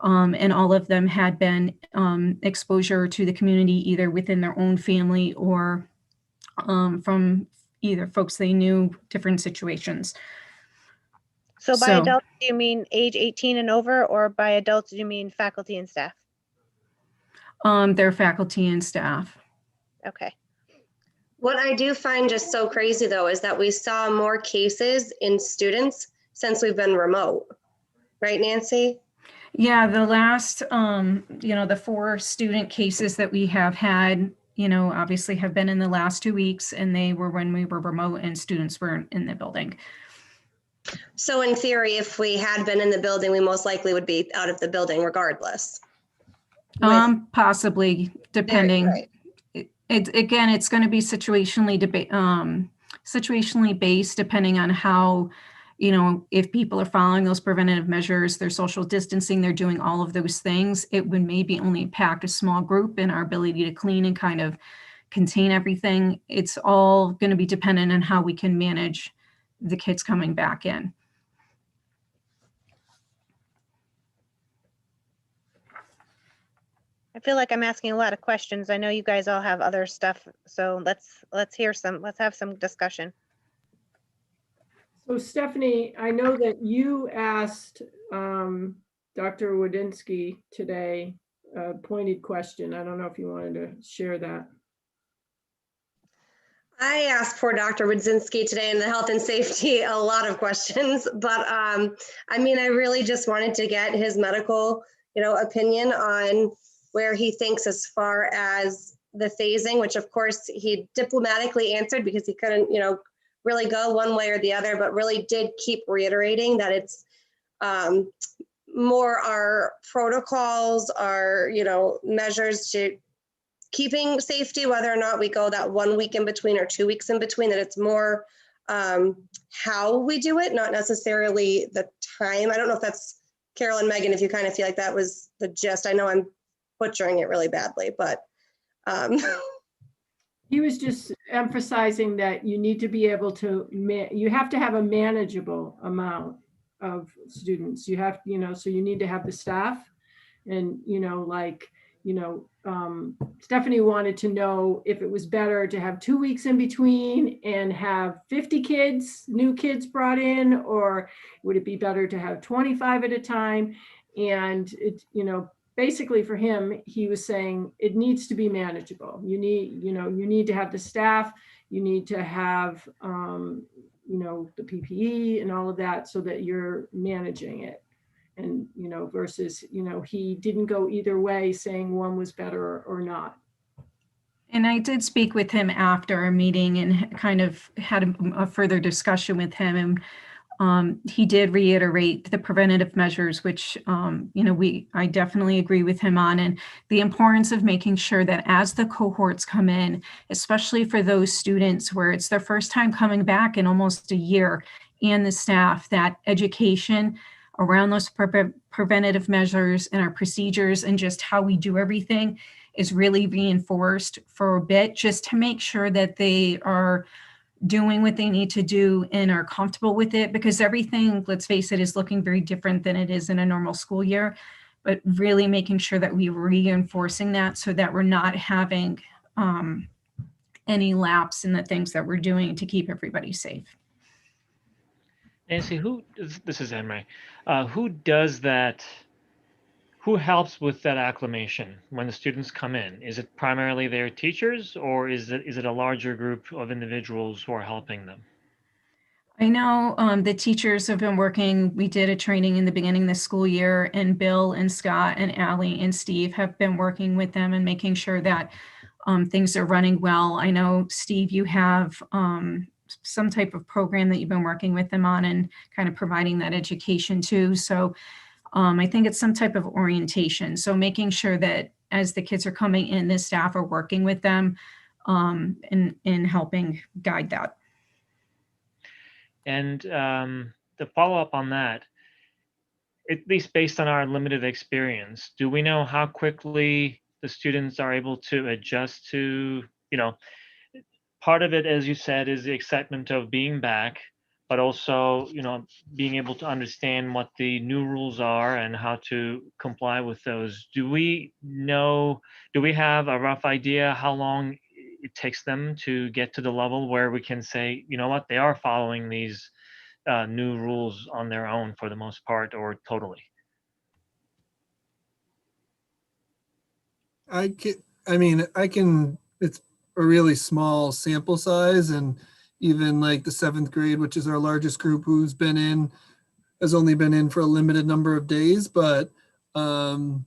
And all of them had been exposure to the community, either within their own family or from either folks they knew, different situations. So by adults, do you mean age 18 and over, or by adults, do you mean faculty and staff? Their faculty and staff. Okay. What I do find just so crazy though is that we saw more cases in students since we've been remote. Right, Nancy? Yeah, the last, the 4 student cases that we have had, obviously have been in the last 2 weeks, and they were when we were remote and students weren't in the building. So in theory, if we had been in the building, we most likely would be out of the building regardless. Possibly, depending. Right. Again, it's going to be situationally based, depending on how, if people are following those preventative measures, they're social distancing, they're doing all of those things, it would maybe only impact a small group in our ability to clean and kind of contain everything. It's all going to be dependent on how we can manage the kids coming back in. I feel like I'm asking a lot of questions. I know you guys all have other stuff, so let's have some discussion. So Stephanie, I know that you asked Dr. Wadinsky today a pointed question. I don't know if you wanted to share that. I asked poor Dr. Wodzinski today in the health and safety a lot of questions, but I mean, I really just wanted to get his medical, opinion on where he thinks as far as the phasing, which of course he diplomatically answered because he couldn't, really go one way or the other, but really did keep reiterating that it's more our protocols, our, measures to keeping safety, whether or not we go that 1 week in between or 2 weeks in between, that it's more how we do it, not necessarily the time. I don't know if that's Carol and Megan, if you kind of feel like that was the gist. I know I'm butchering it really badly, but. He was just emphasizing that you need to be able to, you have to have a manageable amount of students. You have, so you need to have the staff and, Stephanie wanted to know if it was better to have 2 weeks in between and have 50 kids, new kids brought in, or would it be better to have 25 at a time? And it, basically for him, he was saying it needs to be manageable. You need to have the staff, you need to have, the PPE and all of that so that you're managing it. And, versus, he didn't go either way saying one was better or not. And I did speak with him after our meeting and kind of had a further discussion with him. And he did reiterate the preventative measures, which, I definitely agree with him on, and the importance of making sure that as the cohorts come in, especially for those students where it's their first time coming back in almost a year, and the staff, that education around those preventative measures and our procedures and just how we do everything is really reinforced for a bit, just to make sure that they are doing what they need to do and are comfortable with it, because everything, let's face it, is looking very different than it is in a normal school year, but really making sure that we're reinforcing that so that we're not having any lapse in the things that we're doing to keep everybody safe. Nancy, this is Henry, who does that? Who helps with that acclimation when the students come in? Is it primarily their teachers, or is it a larger group of individuals who are helping them? I know the teachers have been working. We did a training in the beginning of the school year, and Bill and Scott and Allie and Steve have been working with them and making sure that things are running well. I know, Steve, you have some type of program that you've been working with them on and kind of providing that education too. So I think it's some type of orientation. So making sure that as the kids are coming in, the staff are working with them in helping guide that. And to follow up on that, at least based on our limited experience, do we know how quickly the students are able to adjust to, part of it, as you said, is the excitement of being back, but also, being able to understand what the new rules are and how to comply with those. Do we have a rough idea how long it takes them to get to the level where we can say, you know what, they are following these new rules on their own for the most part, or totally? I can, it's a really small sample size, and even like the 7th grade, which is our largest group who's been in, has only been in for a limited number of days, but I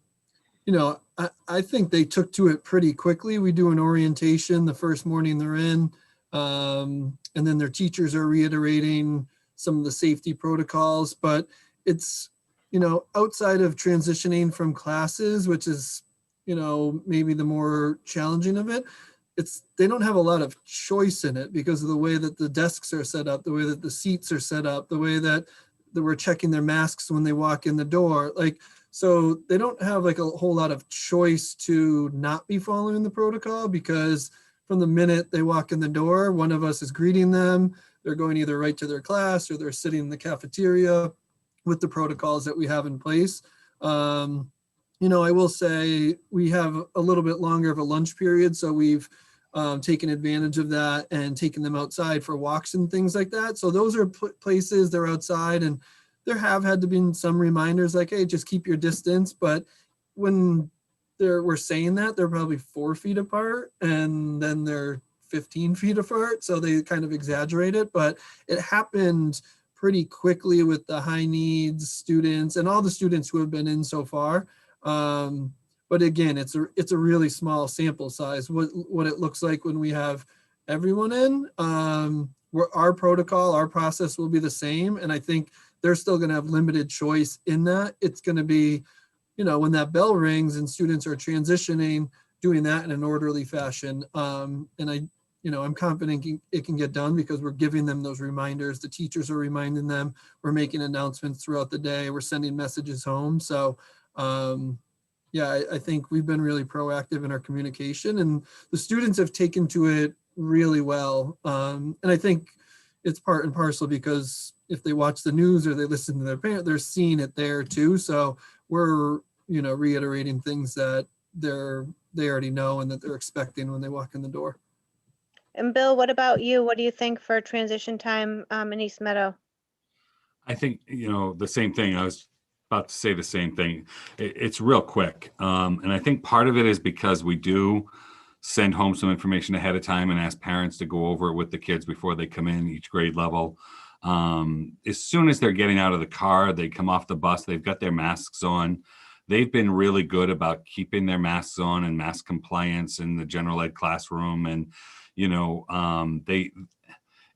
think they took to it pretty quickly. We do an orientation the first morning they're in, and then their teachers are reiterating some of the safety protocols, but it's, outside of transitioning from classes, which is, maybe the more challenging of it, they don't have a lot of choice in it because of the way that the desks are set up, the way that the seats are set up, the way that we're checking their masks when they walk in the door. So they don't have like a whole lot of choice to not be following the protocol, because from the minute they walk in the door, one of us is greeting them. They're going either right to their class or they're sitting in the cafeteria with the protocols that we have in place. I will say we have a little bit longer of a lunch period, so we've taken advantage of that and taken them outside for walks and things like that. So those are places they're outside, and there have had to be some reminders like, hey, just keep your distance. But when we're saying that, they're probably 4 feet apart, and then they're 15 feet apart, so they kind of exaggerate it, but it happened pretty quickly with the high needs students and all the students who have been in so far. But again, it's a really small sample size. What it looks like when we have everyone in, our protocol, our process will be the same. And I think they're still going to have limited choice in that. It's going to be, when that bell rings and students are transitioning, doing that in an orderly fashion. And I'm confident it can get done because we're giving them those reminders. The teachers are reminding them. We're making announcements throughout the day. We're sending messages home. So yeah, I think we've been really proactive in our communication, and the students have taken to it really well. And I think it's part and parcel because if they watch the news or they listen to their parent, they're seeing it there too. So we're, reiterating things that they already know and that they're expecting when they walk in the door. And Bill, what about you? What do you think for transition time in East Meadow? I think, the same thing. I was about to say the same thing. It's real quick. And I think part of it is because we do send home some information ahead of time and ask parents to go over it with the kids before they come in each grade level. As soon as they're getting out of the car, they come off the bus, they've got their masks on. They've been really good about keeping their masks on and mask compliance in the general ed classroom. And,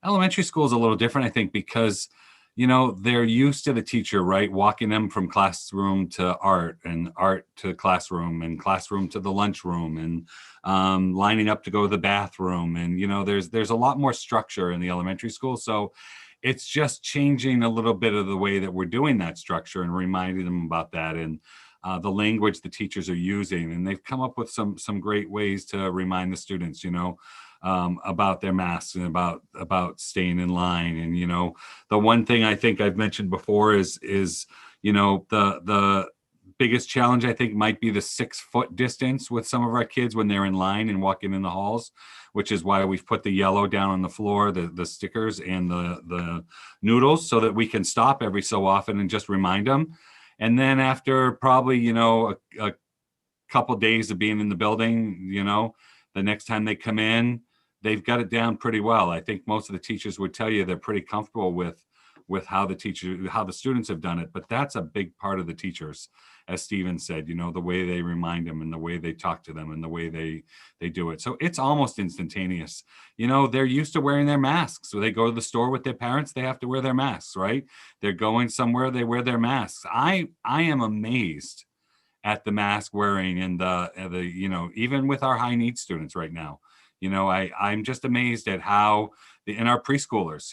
elementary school is a little different, I think, because they're used to the teacher, right? Walking them from classroom to art and art to classroom and classroom to the lunchroom and lining up to go to the bathroom. And, there's a lot more structure in the elementary school. So it's just changing a little bit of the way that we're doing that structure and reminding them about that and the language the teachers are using. And they've come up with some great ways to remind the students, about their masks and about staying in line. And, the one thing I think I've mentioned before is the biggest challenge I think might be the 6-foot distance with some of our kids when they're in line and walking in the halls, which is why we've put the yellow down on the floor, the stickers and the noodles, so that we can stop every so often and just remind them. And then after probably, a couple days of being in the building, the next time they come in, they've got it down pretty well. I think most of the teachers would tell you they're pretty comfortable with how the students have done it. But that's a big part of the teachers, as Steven said, the way they remind them and the way they talk to them and the way they do it. So it's almost instantaneous. They're used to wearing their masks. So they go to the store with their parents, they have to wear their masks, right? They're going somewhere, they wear their masks. I am amazed at the mask wearing and the even with our high needs students right now. I'm just amazed at how in our preschoolers,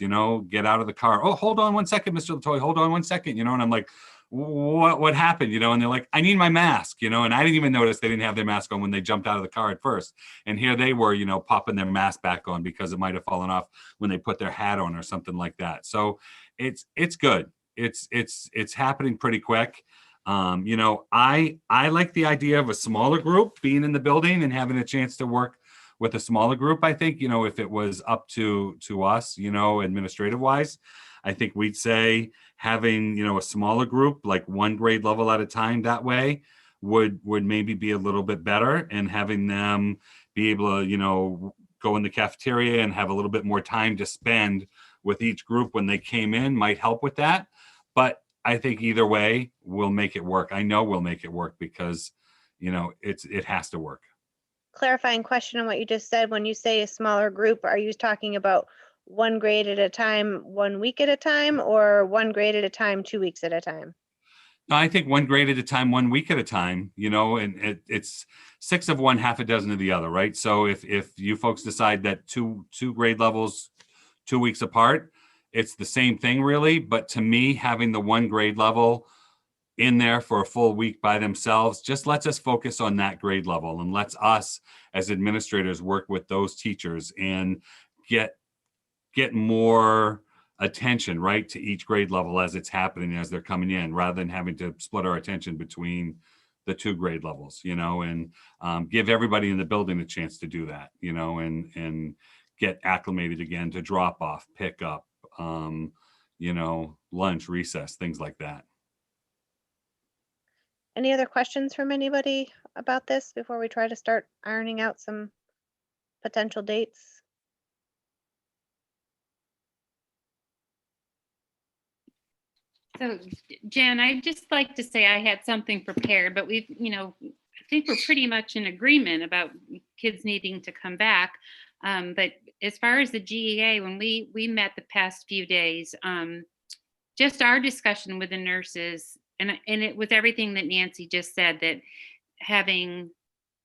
get out of the car. Oh, hold on one second, Mr. Latoy, hold on one second, and I'm like, what happened? And they're like, I need my mask, and I didn't even notice they didn't have their mask on when they jumped out of the car at first. And here they were, popping their mask back on because it might've fallen off when they put their hat on or something like that. So it's good. It's happening pretty quick. I like the idea of a smaller group being in the building and having a chance to work with a smaller group. I think, if it was up to us, administrative wise, I think we'd say having, a smaller group, like one grade level at a time that way would maybe be a little bit better, and having them be able to, go in the cafeteria and have a little bit more time to spend with each group when they came in might help with that. But I think either way, we'll make it work. I know we'll make it work because, it has to work. Clarifying question on what you just said. When you say a smaller group, are you talking about one grade at a time, 1 week at a time, or one grade at a time, 2 weeks at a time? No, I think one grade at a time, 1 week at a time, and it's 6 of one, half a dozen of the other, right? So if you folks decide that two grade levels, 2 weeks apart, it's the same thing really. But to me, having the one grade level in there for a full week by themselves just lets us focus on that grade level and lets us as administrators work with those teachers and get more attention right to each grade level as it's happening, as they're coming in, rather than having to split our attention between the 2 grade levels, and give everybody in the building a chance to do that, and get acclimated again to drop off, pick up, lunch, recess, things like that. Any other questions from anybody about this before we try to start ironing out some potential dates? So Jen, I'd just like to say I had something prepared, but we've, I think we're pretty much in agreement about kids needing to come back. But as far as the GEA, when we met the past few days, just our discussion with the nurses, and it was everything that Nancy just said, that having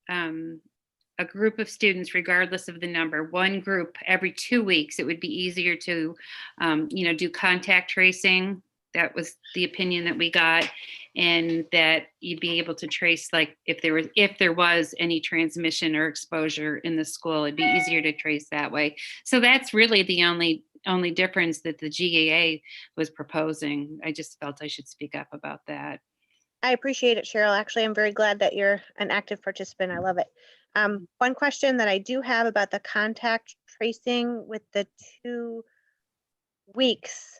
a group of students, regardless of the number, one group every 2 weeks, it would be easier to, do contact tracing. That was the opinion that we got, and that you'd be able to trace, like, if there was any transmission or exposure in the school, it'd be easier to trace that way. So that's really the only difference that the GAA was proposing. I just felt I should speak up about that. I appreciate it, Cheryl. Actually, I'm very glad that you're an active participant. I love it. One question that I do have about the contact tracing with the 2 weeks,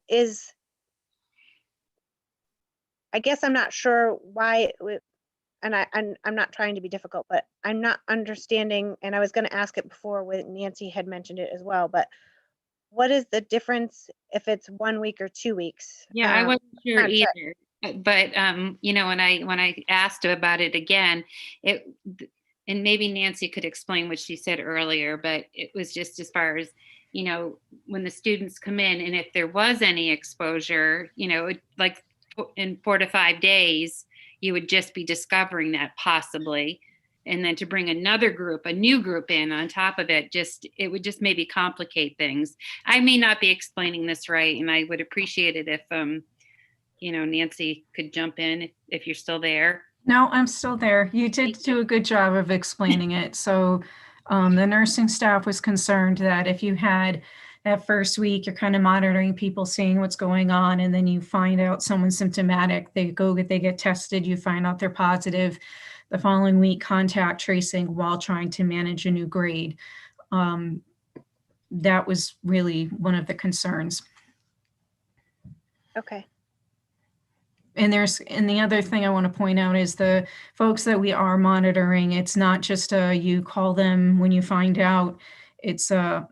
is, I guess I'm not sure why, and I'm not trying to be difficult, but I'm not understanding, and I was going to ask it before when Nancy had mentioned it as well, but what is the difference if it's 1 week or 2 weeks? Yeah, I wasn't sure contact. either. But when I asked about it again, and maybe Nancy could explain what she said earlier, but it was just as far as, when the students come in, and if there was any exposure, like in 4 to 5 days, you would just be discovering that possibly. And then to bring another group, a new group in on top of it, it would just maybe complicate things. I may not be explaining this right, and I would appreciate it if, Nancy could jump in if you're still there. No, I'm still there. You did do a good job of explaining it. So the nursing staff was concerned that if you had that first week, you're kind of monitoring people, seeing what's going on, and then you find out someone's symptomatic, they get tested, you find out they're positive. The following week, contact tracing while trying to manage a new grade. That was really one of the concerns. Okay. And the other thing I want to point out is the folks that we are monitoring, it's not just you call them when you find out. It's kind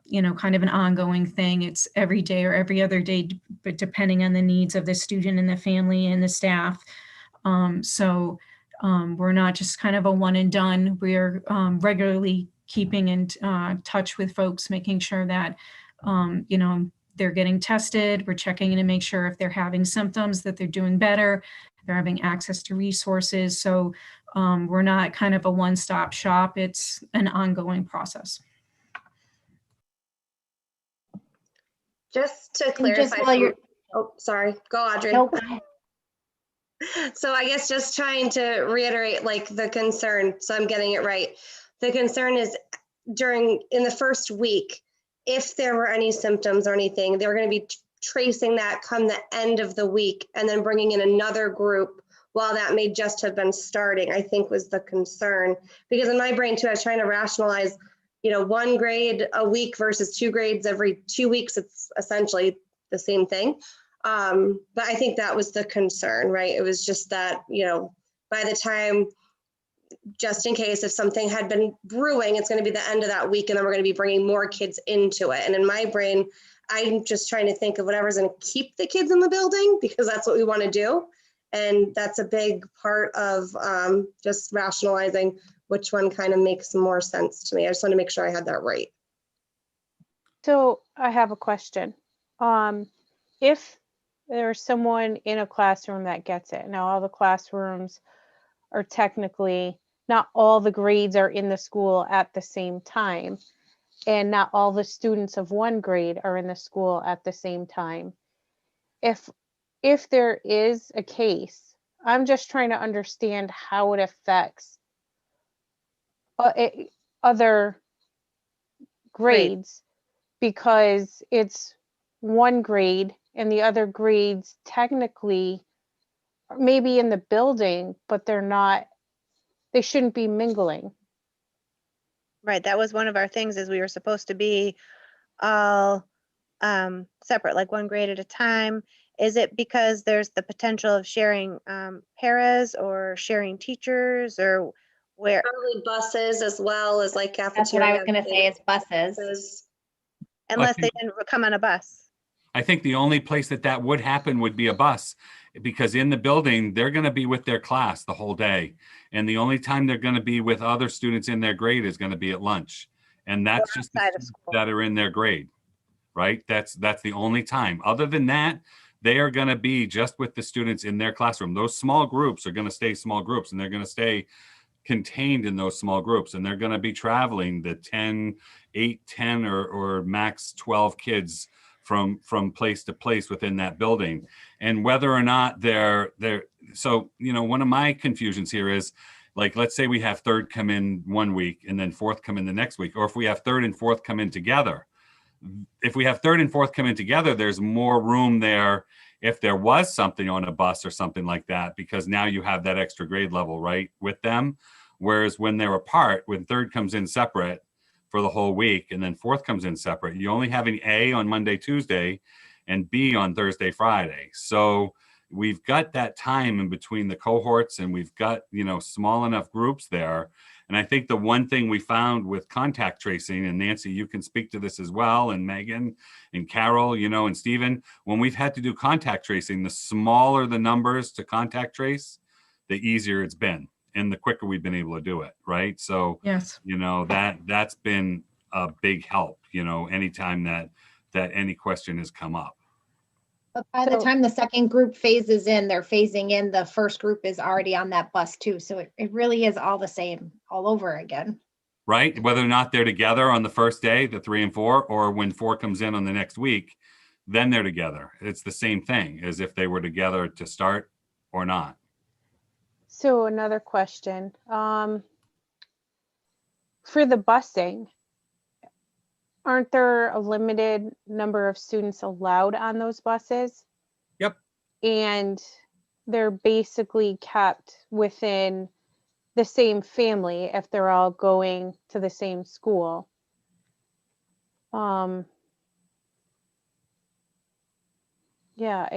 of an ongoing thing. It's every day or every other day, but depending on the needs of the student and the family and the staff. So we're not just kind of a one and done. We're regularly keeping in touch with folks, making sure that, they're getting tested. We're checking in to make sure if they're having symptoms that they're doing better, they're having access to resources. So we're not kind of a one-stop shop. It's an ongoing process. Just to clarify. Oh, sorry. Go, Audrey. Nope. So I guess just trying to reiterate, like, the concern, so I'm getting it right. The concern is in the first week, if there were any symptoms or anything, they were going to be tracing that come the end of the week and then bringing in another group while that may just have been starting, I think was the concern. Because in my brain too, I was trying to rationalize, 1 grade a week versus 2 grades every 2 weeks. It's essentially the same thing. But I think that was the concern, right? It was just that, by the time, just in case if something had been brewing, it's going to be the end of that week, and then we're going to be bringing more kids into it. And in my brain, I'm just trying to think of whatever's going to keep the kids in the building, because that's what we want to do. And that's a big part of just rationalizing which one kind of makes more sense to me. I just want to make sure I had that right. So I have a question. If there's someone in a classroom that gets it, now all the classrooms are technically, not all the grades are in the school at the same time, and not all the students of 1 grade are in the school at the same time. If there is a case, I'm just trying to understand how it affects other grades, because it's 1 grade and the other grades technically maybe in the building, but they shouldn't be mingling. Right. That was one of our things, is we were supposed to be all separate, like 1 grade at a time. Is it because there's the potential of sharing paras or sharing teachers, or where? Probably buses as well as like cafeteria. That's what I was going to say, is buses. Unless they didn't come on a bus. I think the only place that would happen would be a bus, because in the building, they're going to be with their class the whole day. And the only time they're going to be with other students in their grade is going to be at lunch. And that's just the outside of students school. that are in their grade, right? That's the only time. Other than that, they are going to be just with the students in their classroom. Those small groups are going to stay small groups, and they're going to stay contained in those small groups, and they're going to be traveling the 8, 10, or max 12 kids from place to place within that building. And whether or not they're so, one of my confusions here is, like, let's say we have third come in one week and then fourth come in the next week, or if we have third and fourth come in together. If we have third and fourth come in together, there's more room there if there was something on a bus or something like that, because now you have that extra grade level, right, with them. Whereas when they're apart, when third comes in separate for the whole week and then fourth comes in separate, you only having A on Monday, Tuesday, and B on Thursday, Friday. So we've got that time in between the cohorts, and we've got, small enough groups there. And I think the one thing we found with contact tracing, and Nancy, you can speak to this as well, and Megan and Carol, and Stephen, when we've had to do contact tracing, the smaller the numbers to contact trace, the easier it's been and the quicker we've been able to do it. Right. So, Yes. that's been a big help, anytime that any question has come up. But by the time the second group phases in, they're phasing in, the first group is already on that bus too. So it really is all the same all over again. Right. Whether or not they're together on the first day, the 3 and 4, or when 4 comes in on the next week, then they're together. It's the same thing as if they were together to start or not. So another question, for the busing, aren't there a limited number of students allowed on those buses? Yep. And they're basically kept within the same family if they're all going to the same school. Yeah,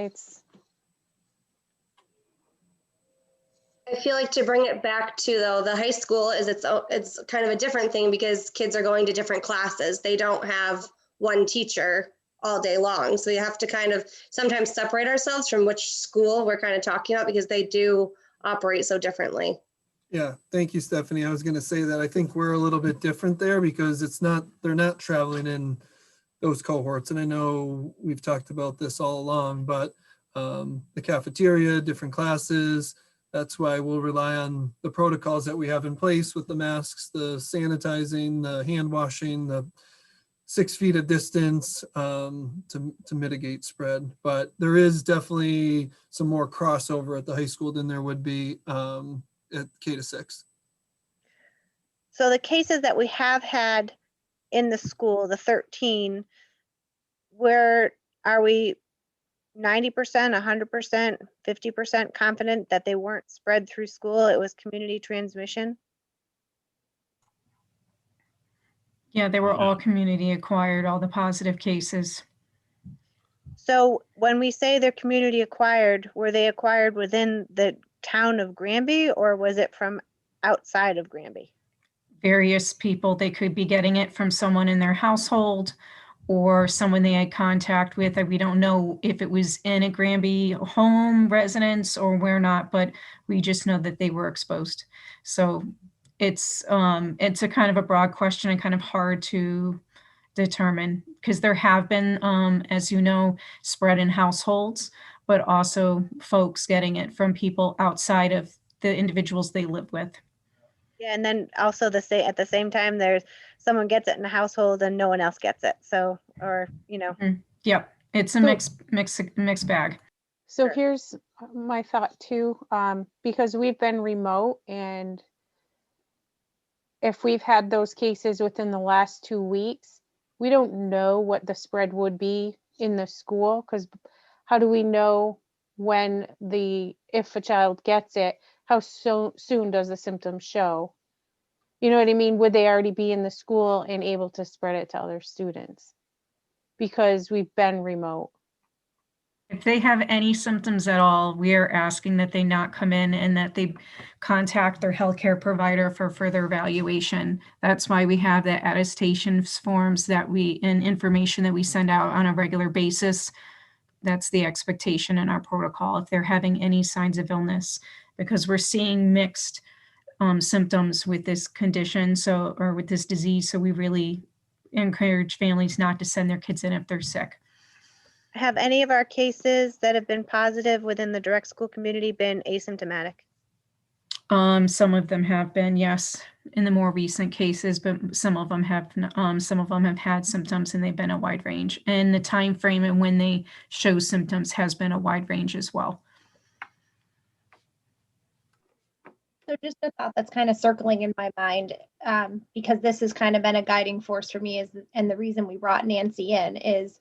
I feel like to bring it back to, though, the high school is it's kind of a different thing because kids are going to different classes. They don't have one teacher all day long. So you have to kind of sometimes separate ourselves from which school we're kind of talking about, because they do operate so differently. Yeah, thank you, Stephanie. I was going to say that I think we're a little bit different there because they're not traveling in those cohorts. And I know we've talked about this all along, but the cafeteria, different classes, that's why we'll rely on the protocols that we have in place with the masks, the sanitizing, the hand washing, the 6 feet of distance to mitigate spread. But there is definitely some more crossover at the high school than there would be at K-6. So the cases that we have had in the school, the 13, where are we 90%, 100%, 50% confident that they weren't spread through school? It was community transmission? Yeah, they were all community acquired, all the positive cases. So when we say they're community acquired, were they acquired within the town of Granby, or was it from outside of Granby? Various people, they could be getting it from someone in their household or someone they had contact with. We don't know if it was in a Granby home residence or where not, but we just know that they were exposed. So it's a kind of a broad question and kind of hard to determine, because there have been, as you know, spread in households, but also folks getting it from people outside of the individuals they live with. Yeah, and then also at the same time, there's someone gets it in a household and no one else gets it. So, or, Yep, it's a mixed bag. So here's my thought too, because we've been remote, and if we've had those cases within the last 2 weeks, we don't know what the spread would be in the school, because how do we know if a child gets it, how soon does the symptoms show? You know what I mean? Would they already be in the school and able to spread it to other students? Because we've been remote. If they have any symptoms at all, we are asking that they not come in and that they contact their healthcare provider for further evaluation. That's why we have the attestation forms and information that we send out on a regular basis. That's the expectation in our protocol if they're having any signs of illness, because we're seeing mixed symptoms with this condition, or with this disease. So we really encourage families not to send their kids in if they're sick. Have any of our cases that have been positive within the direct school community been asymptomatic? Some of them have been, yes, in the more recent cases, but some of them have had symptoms, and they've been a wide range. And the time frame and when they show symptoms has been a wide range as well. So just a thought that's kind of circling in my mind, because this has kind of been a guiding force for me, and the reason we brought Nancy in is,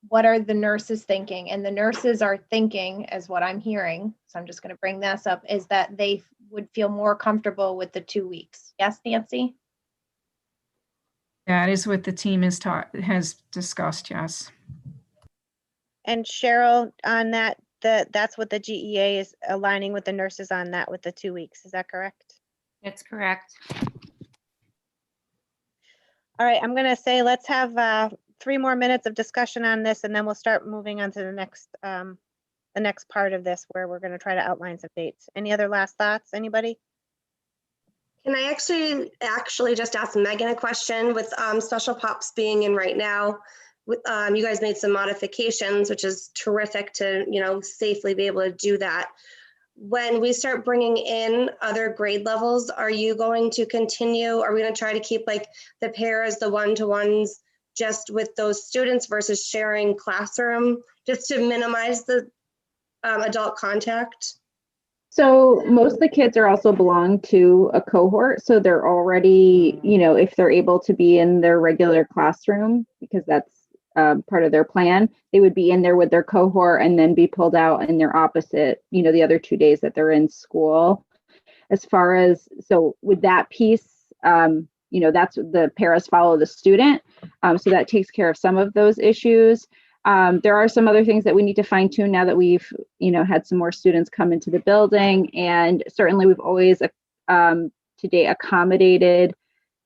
what are the nurses thinking? And the nurses are thinking, as what I'm hearing, so I'm just going to bring this up, is that they would feel more comfortable with the 2 weeks. Yes, Nancy? That is what the team has discussed, yes. And Cheryl, on that, that's what the GEA is aligning with the nurses on, that with the 2 weeks. Is that correct? That's correct. All right, I'm going to say let's have 3 more minutes of discussion on this, and then we'll start moving on to the next part of this, where we're going to try to outline some dates. Any other last thoughts? Anybody? Can I actually just ask Megan a question with Special Pops being in right now? You guys made some modifications, which is terrific to, safely be able to do that. When we start bringing in other grade levels, are you going to continue? Are we going to try to keep like the pairs, the one-to-ones, just with those students versus sharing classroom, just to minimize the adult contact? So most of the kids are also belong to a cohort. So they're already, if they're able to be in their regular classroom, because that's part of their plan, they would be in there with their cohort and then be pulled out in their opposite, the other 2 days that they're in school. As far as, so with that piece, that's the paras follow the student. So that takes care of some of those issues. There are some other things that we need to fine tune now that we've, had some more students come into the building. And certainly we've always today accommodated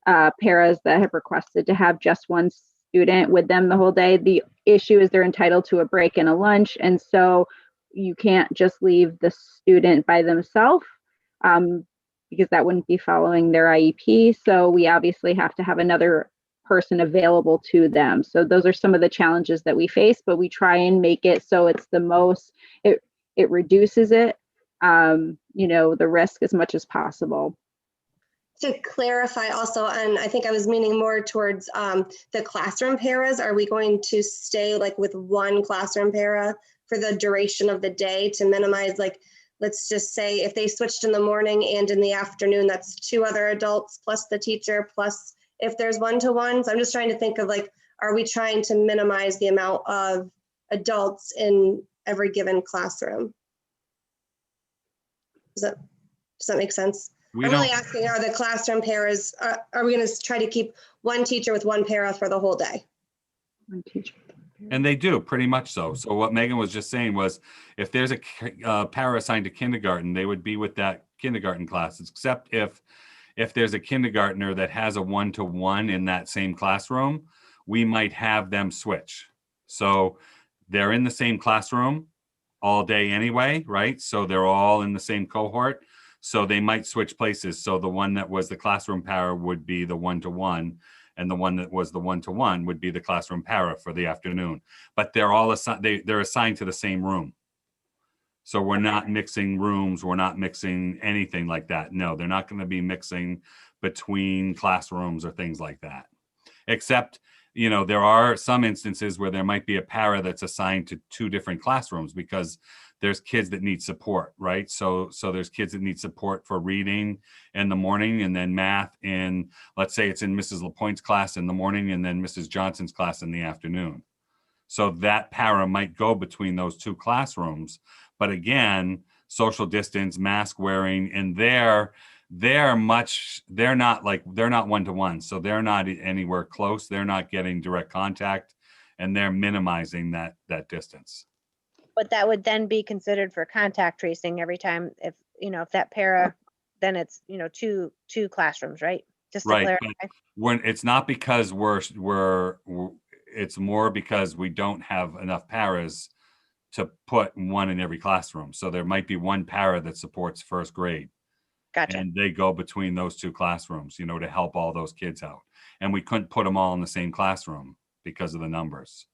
paras that have requested to have just one student with them the whole day. The issue is they're entitled to a break and a lunch. And so you can't just leave the student by themselves because that wouldn't be following their IEP. So we obviously have to have another person available to them. So those are some of the challenges that we face, but we try and make it so it's the most, it reduces it, the risk as much as possible. To clarify also, and I think I was meaning more towards the classroom paras, are we going to stay like with one classroom para for the duration of the day to minimize, like, let's just say if they switched in the morning and in the afternoon, that's 2 other adults plus the teacher, plus if there's one-to-ones. I'm just trying to think of like, are we trying to minimize the amount of adults in every given classroom? Does that make sense? I'm really asking, are the classroom paras, are we going to try to keep one teacher with one para for the whole day? One teacher. And they do, pretty much so. So what Megan was just saying was, if there's a para assigned to kindergarten, they would be with that kindergarten class, except if there's a kindergartner that has a one-to-one in that same classroom, we might have them switch. So they're in the same classroom all day anyway, right? So they're all in the same cohort. So they might switch places. So the one that was the classroom para would be the one-to-one, and the one that was the one-to-one would be the classroom para for the afternoon. But they're all they're assigned to the same room. So we're not mixing rooms. We're not mixing anything like that. No, they're not going to be mixing between classrooms or things like that. Except, there are some instances where there might be a para that's assigned to 2 different classrooms because there's kids that need support, right? So there's kids that need support for reading in the morning, and then math in, let's say it's in Mrs. LaPointe's class in the morning and then Mrs. Johnson's class in the afternoon. So that para might go between those 2 classrooms. But again, social distance, mask wearing, and they're not one-to-one. So they're not anywhere close. They're not getting direct contact. and they're minimizing that distance. But that would then be considered for contact tracing every time if, if that para, then it's, two classrooms, right? Just to Right, clarify. but when it's not because it's more because we don't have enough paras to put one in every classroom. So there might be one para that supports first grade. Gotcha. And they go between those two classrooms, to help all those kids out. And we couldn't put them all in the same classroom because of the numbers.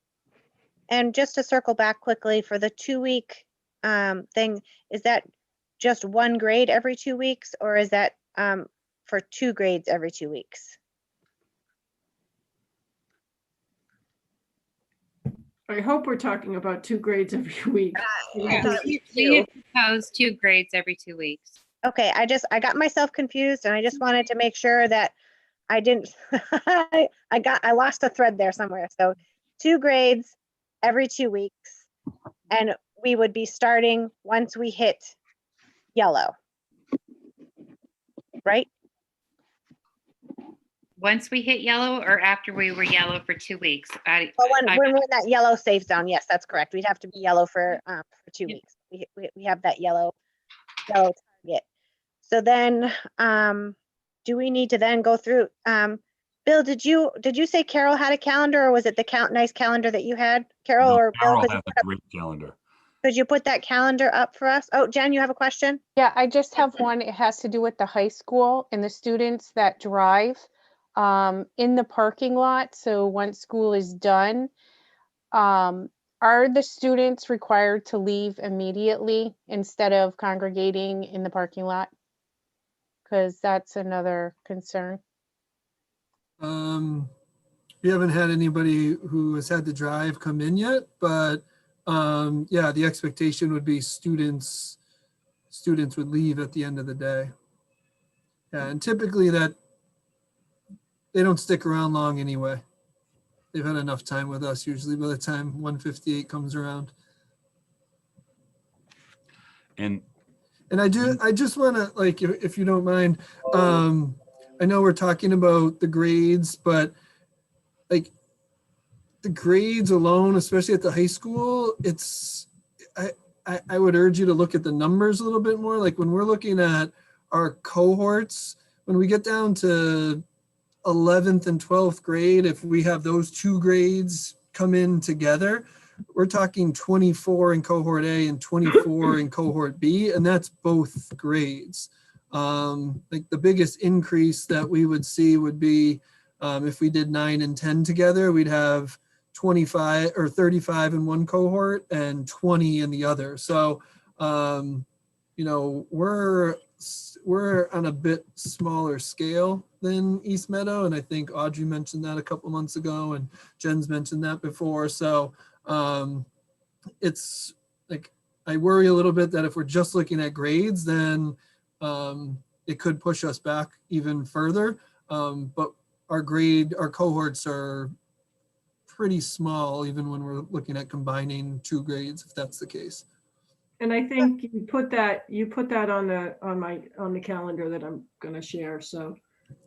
And just to circle back quickly for the 2-week thing, is that just one grade every 2 weeks, or is that for 2 grades every 2 weeks? I hope we're talking about 2 grades every week. Yeah, we propose 2 grades every 2 weeks. Okay, I got myself confused, and I just wanted to make sure that I didn't, I lost a thread there somewhere. So 2 grades every 2 weeks, and we would be starting once we hit yellow, right? Once we hit yellow or after we were yellow for 2 weeks? Well, when that yellow safe zone, yes, that's correct. We'd have to be yellow for 2 weeks. We have that yellow target. So then, do we need to then go through? Bill, did you say Carol had a calendar, or was it the nice calendar that you had, Carol? No, Or Carol Bill, has a great calendar. could you put that calendar up for us? Oh, Jen, you have a question? Yeah, I just have one. It has to do with the high school and the students that drive in the parking lot. So once school is done, are the students required to leave immediately instead of congregating in the parking lot? Because that's another concern. We haven't had anybody who has had to drive come in yet, but yeah, the expectation would be students would leave at the end of the day. Yeah, and typically that they don't stick around long anyway. They've had enough time with us usually by the time 158 comes around. And I just want to, like, if you don't mind, I know we're talking about the grades, but like the grades alone, especially at the high school, I would urge you to look at the numbers a little bit more. Like when we're looking at our cohorts, when we get down to 11th and 12th grade, if we have those 2 grades come in together, we're talking 24 in cohort A and 24 in cohort B, and that's both grades. Like the biggest increase that we would see would be if we did 9 and 10 together, we'd have 25 or 35 in one cohort and 20 in the other. So, we're on a bit smaller scale than East Meadow, and I think Audrey mentioned that a couple months ago, and Jen's mentioned that before. So it's like I worry a little bit that if we're just looking at grades, then it could push us back even further. But our cohorts are pretty small, even when we're looking at combining 2 grades, if that's the case. And I think you put that on the calendar that I'm going to share. So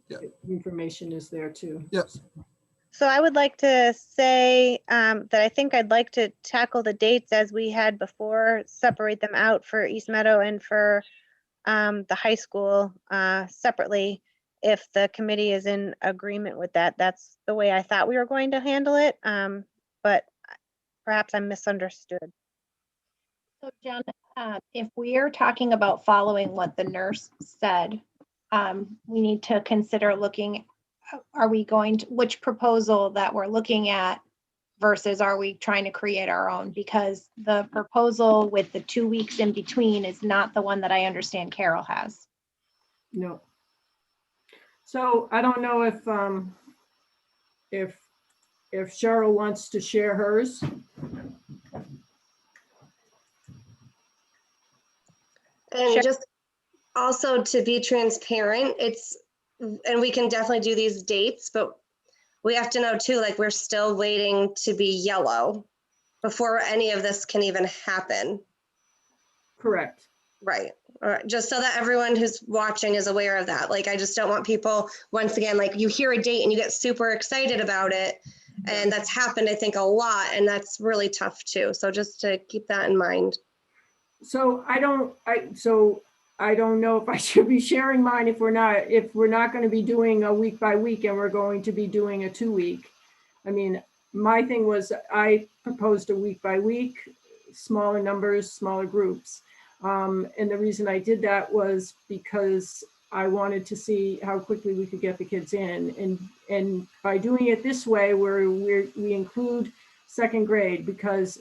yeah, information is there too. Yes. So I would like to say that I think I'd like to tackle the dates as we had before, separate them out for East Meadow and for the high school separately. If the committee is in agreement with that, that's the way I thought we were going to handle it. But perhaps I misunderstood. So Jen, if we are talking about following what the nurse said, we need to consider looking, which proposal that we're looking at versus are we trying to create our own? Because the proposal with the 2 weeks in between is not the one that I understand Carol has. No. So I don't know if Cheryl wants to share hers. And just also to be transparent, and we can definitely do these dates, but we have to know too, like we're still waiting to be yellow before any of this can even happen. Correct. Right. Just so that everyone who's watching is aware of that. Like, I just don't want people, once again, like you hear a date and you get super excited about it, And that's happened, I think, a lot, and that's really tough too. So just to keep that in mind. So I don't know if I should be sharing mine if we're not going to be doing a week by week and we're going to be doing a 2-week. I mean, my thing was I proposed a week by week, smaller numbers, smaller groups. And the reason I did that was because I wanted to see how quickly we could get the kids in. And by doing it this way, where we include second grade, because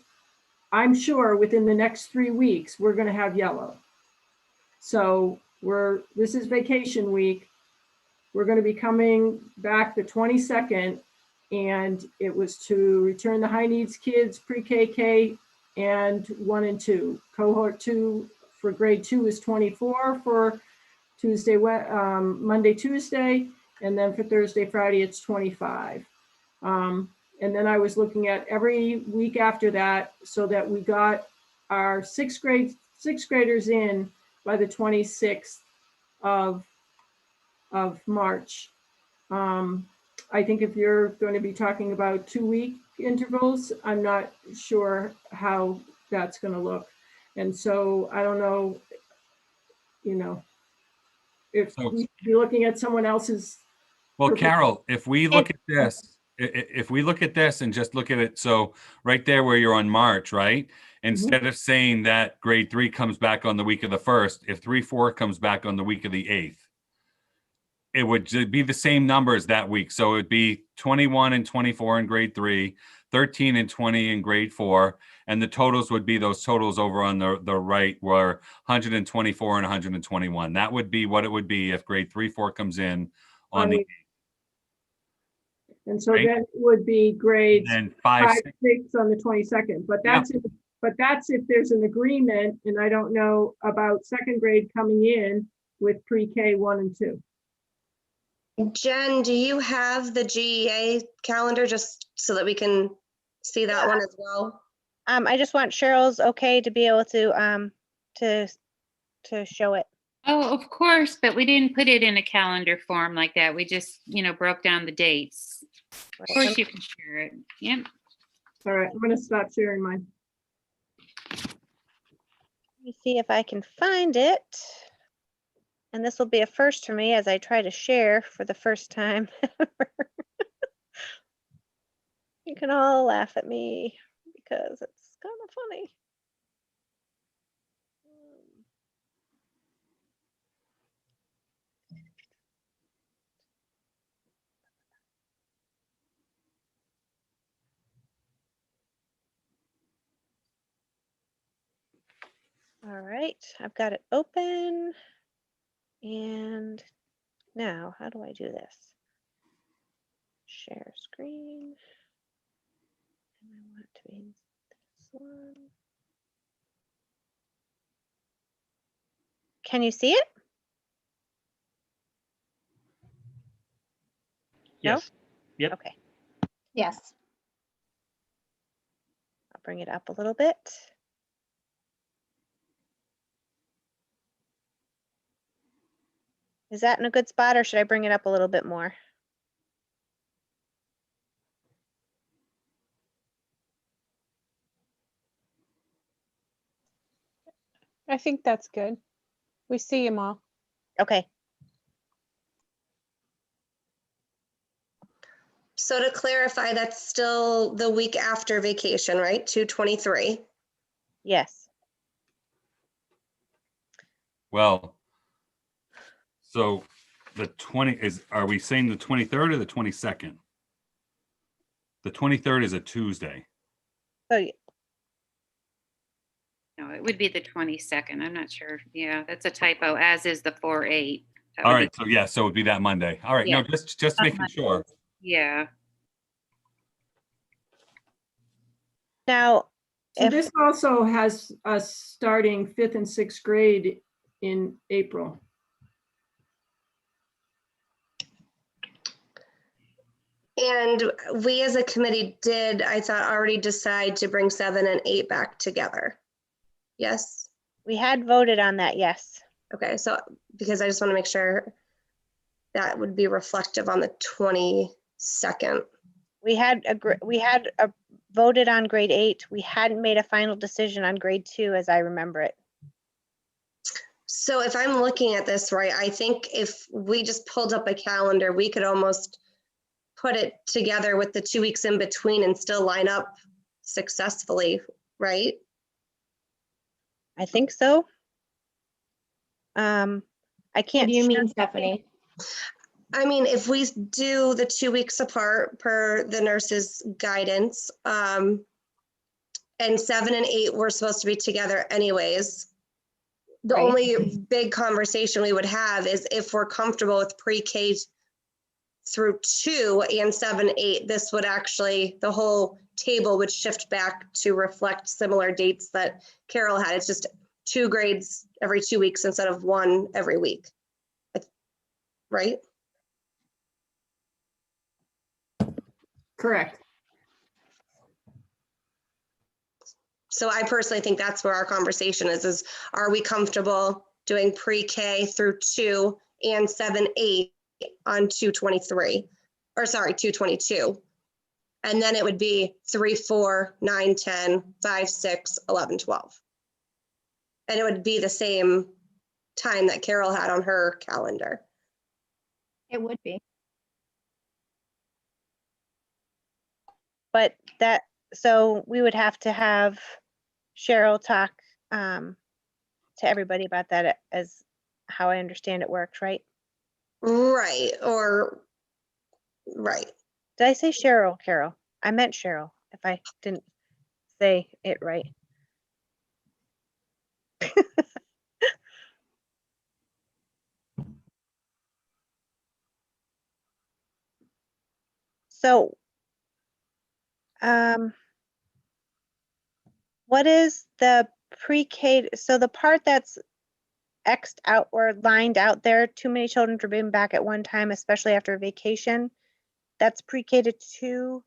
I'm sure within the next 3 weeks, we're going to have yellow. So this is vacation week. We're going to be coming back the 22nd, and it was to return the high needs kids, pre-KK and 1 and 2. Cohort 2 for grade 2 is 24 for Monday, Tuesday, and then for Thursday, Friday, it's 25. And then I was looking at every week after that so that we got our sixth graders in by the 26th of March. I think if you're going to be talking about 2-week intervals, I'm not sure how that's going to look. And so I don't know, if we should be looking at someone else's. Well, Carol, if we look at this and just look at it, so right there where you're on March, right? Instead of saying that grade 3 comes back on the week of the 1st, if 3-4 comes back on the week of the 8th, it would be the same numbers that week. So it'd be 21 and 24 in grade 3, 13 and 20 in grade 4, and the totals would be those totals over on the right were 124 and 121. That would be what it would be if grade 3-4 comes in on the 8th. And so then it would be grades and 5, 5, 6 on the 22nd. But that's if there's an agreement, and I don't know about second grade coming in with pre-K 1 and 2. Jen, do you have the GEA calendar just so that we can see that one as well? I just want Cheryl's okay to be able to show it. Oh, of course, but we didn't put it in a calendar form like that. We just, broke down the dates. Of course you can share it. Yep. All right, I'm going to stop sharing mine. Let me see if I can find it. And this will be a first for me as I try to share for the first time ever. You can all laugh at me because it's kind of funny. All right, I've got it open. And now, how do I do this? Share screen. And I want it to be this one. Can you see it? Yes. No? Yep. Okay, Yes. I'll bring it up a little bit. Is that in a good spot, or should I bring it up a little bit more? I think that's good. We see them all. Okay. So to clarify, that's still the week after vacation, right? 2/23. Yes. well, so the 20 are we saying the 23rd or the 22nd? The 23rd is a Tuesday. So No, it would be the 22nd. I'm not sure. Yeah, that's a typo, as is the 4/8. That All would be- right, so yeah, so it would be that Monday. All right, Yeah. no, just Not making Monday. sure. Yeah. now, So this also has us starting 5th and 6th grade in April. And we as a committee did, I thought, already decide to bring 7 and 8 back together. Yes? we had voted on that, yes. Okay, so because I just want to make sure that would be reflective on the 22nd. We had voted on grade 8. We hadn't made a final decision on grade 2 as I remember it. So if I'm looking at this right, I think if we just pulled up a calendar, we could almost put it together with the 2 weeks in between and still line up successfully, right? I think so. I What can't. do you mean, Stephanie? I mean, if we do the 2 weeks apart per the nurse's guidance, and 7 and 8 were supposed to be together anyways. The Right. only big conversation we would have is if we're comfortable with pre-K through 2 and 7, 8, this would actually, the whole table would shift back to reflect similar dates that Carol had. It's just 2 grades every 2 weeks instead of 1 every week. Right? Correct. So I personally think that's where our conversation is are we comfortable doing pre-K through 2 and 7, 8 on 223, or sorry, 222. And then it would be 3, 4, 9, 10, 5, 6, 11, 12. And it would be the same time that Carol had on her calendar. It would be. But so we would have to have Cheryl talk to everybody about that as how I understand it works, right? Right, right. Did I say Cheryl, Carol? I meant Cheryl, if I didn't say it right. So, what is the pre-K? So the part that's X'd out or lined out there, too many children to bring back at one time, especially after vacation, that's pre-K to 2.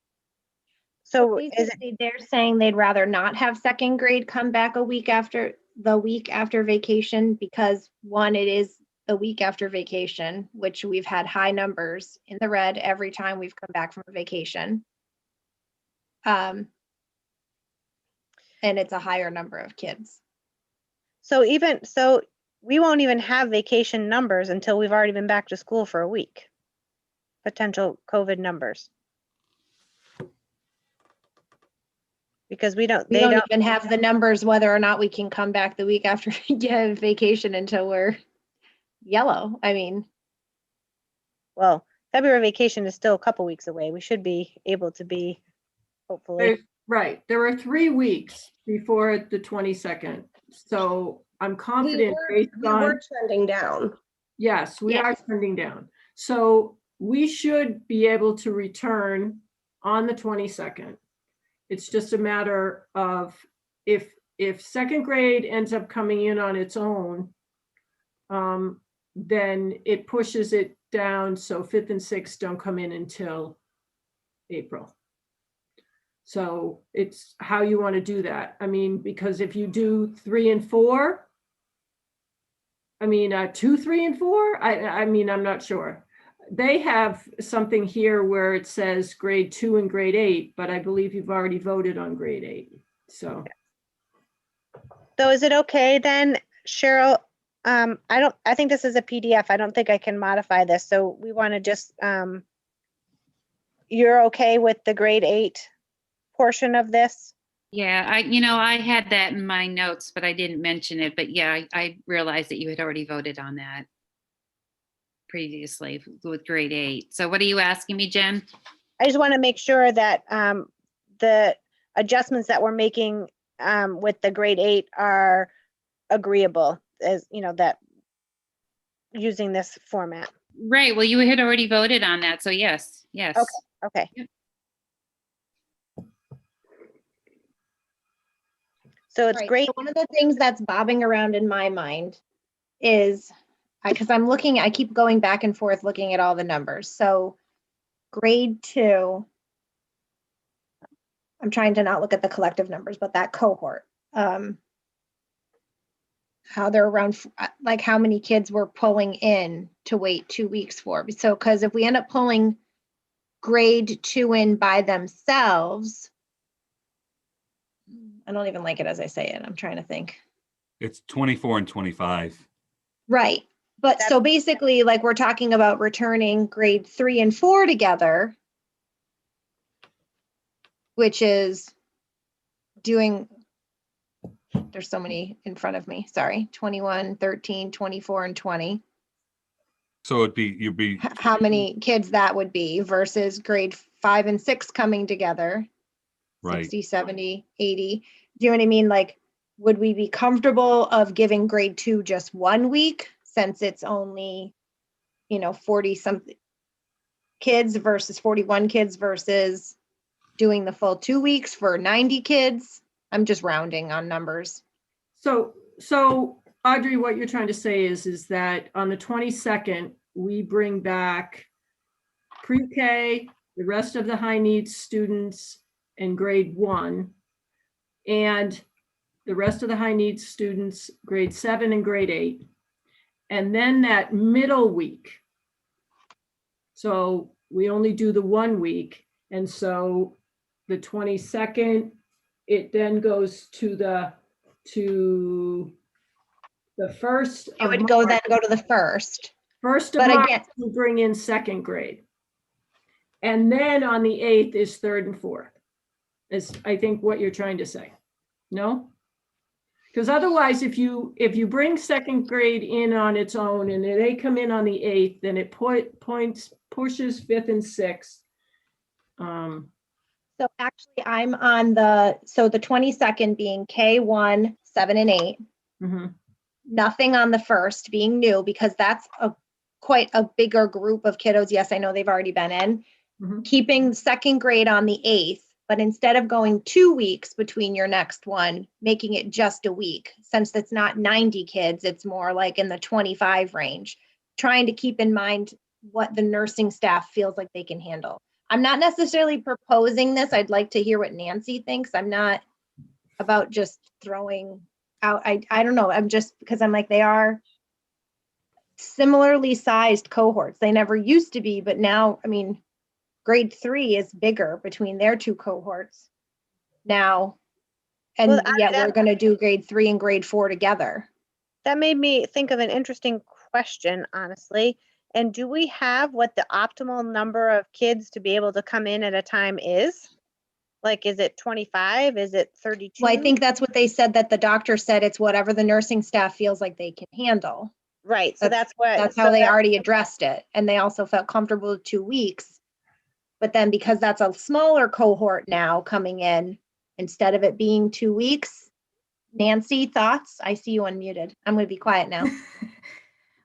So is it, Basically, they're saying they'd rather not have second grade come back a week after vacation because one, it is the week after vacation, which we've had high numbers in the red every time we've come back from vacation. And it's a higher number of kids. so we won't even have vacation numbers until we've already been back to school for a week. Potential COVID numbers. Because we don't even have the numbers whether or not we can come back the week after vacation until we're yellow. I mean, well, February vacation is still a couple weeks away. We should be able to be, hopefully. Right. There are 3 weeks before the 22nd. So I'm confident we were trending down. Yes, we are trending down. So we should be able to return on the 22nd. It's just a matter of if second grade ends up coming in on its own, then it pushes it down so 5th and 6th don't come in until April. So it's how you want to do that. I mean, because if you do 3 and 4, I mean, 2, 3, and 4, I mean, I'm not sure. They have something here where it says grade 2 and grade 8, but I believe you've already voted on grade 8. So is it okay then, Cheryl? I think this is a PDF. I don't think I can modify this. So we want to just, you're okay with the grade 8 portion of this? Yeah, I had that in my notes, but I didn't mention it. But yeah, I realized that you had already voted on that previously with grade 8. So what are you asking me, Jen? I just want to make sure that the adjustments that we're making with the grade 8 are agreeable, as that using this format. Right. Well, you had already voted on that. So yes. Okay. Yep. So it's great. So one of the things that's bobbing around in my mind is, because I keep going back and forth looking at all the numbers. So grade 2, I'm trying to not look at the collective numbers, but that cohort, how they're around, like how many kids we're pulling in to wait 2 weeks for. So, because if we end up pulling grade 2 in by themselves. I don't even like it as I say it. I'm trying to think. It's 24 and 25. Right. But so basically, like, we're talking about returning grade 3 and 4 together, which is doing, there's so many in front of me, sorry, 21, 13, 24, and 20. So you'd be How many kids that would be versus grade 5 and 6 coming together, right. 60, 70, 80. Do you know what I mean? Like, would we be comfortable of giving grade 2 just 1 week since it's only, 40 something kids versus 41 kids versus doing the full 2 weeks for 90 kids? I'm just rounding on numbers. So Audrey, what you're trying to say is that on the 22nd, we bring back pre-K, the rest of the high needs students in grade 1, and the rest of the high needs students, grade 7 and grade 8. And then that middle week. So we only do the 1 week. And so the 22nd, it then goes to the first It would go to the first. First of But March, again, we bring in 2nd grade. And then on the 8th is 3rd and 4th, is I think what you're trying to say. No? Because otherwise, if you bring 2nd grade in on its own and they come in on the 8th, then it pushes 5th and 6th. So actually I'm on the 22nd being K1, 7 and 8. Mm-hmm. Nothing on the 1st being new because that's quite a bigger group of kiddos. Yes, I know they've already been in. Mm-hmm. Keeping 2nd grade on the 8th, but instead of going 2 weeks between your next one, making it just a week. Since it's not 90 kids, it's more like in the 25 range. Trying to keep in mind what the nursing staff feels like they can handle. I'm not necessarily proposing this. I'd like to hear what Nancy thinks. I'm not about just throwing out, I don't know. I'm just, because I'm like, they are similarly sized cohorts. They never used to be, but now, I mean, grade 3 is bigger between their 2 cohorts now. And yet we're going to do grade 3 and grade 4 together. That made me think of an interesting question, honestly. And do we have what the optimal number of kids to be able to come in at a time is? Like, is it 25? Is it 32? Well, I think that's what they said, that the doctor said it's whatever the nursing staff feels like they can handle. Right. So that's how they already addressed it. And they also felt comfortable with 2 weeks. But then because that's a smaller cohort now coming in, instead of it being 2 weeks, Nancy, thoughts? I see you unmuted. I'm going to be quiet now.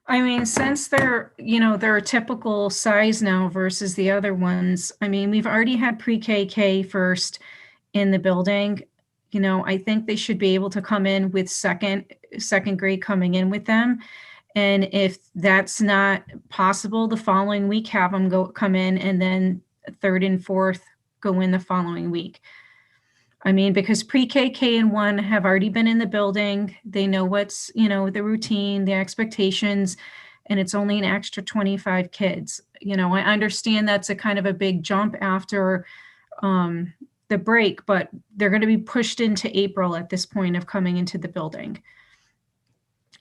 I mean, since they're a typical size now versus the other ones, I mean, we've already had pre-K first in the building. I think they should be able to come in with second grade coming in with them. And if that's not possible, the following week, have them come in, and then 3rd and 4th go in the following week. I mean, because pre-K, K and 1 have already been in the building. They know what's, the routine, the expectations, and it's only an extra 25 kids. I understand that's a kind of a big jump after the break, but they're going to be pushed into April at this point of coming into the building.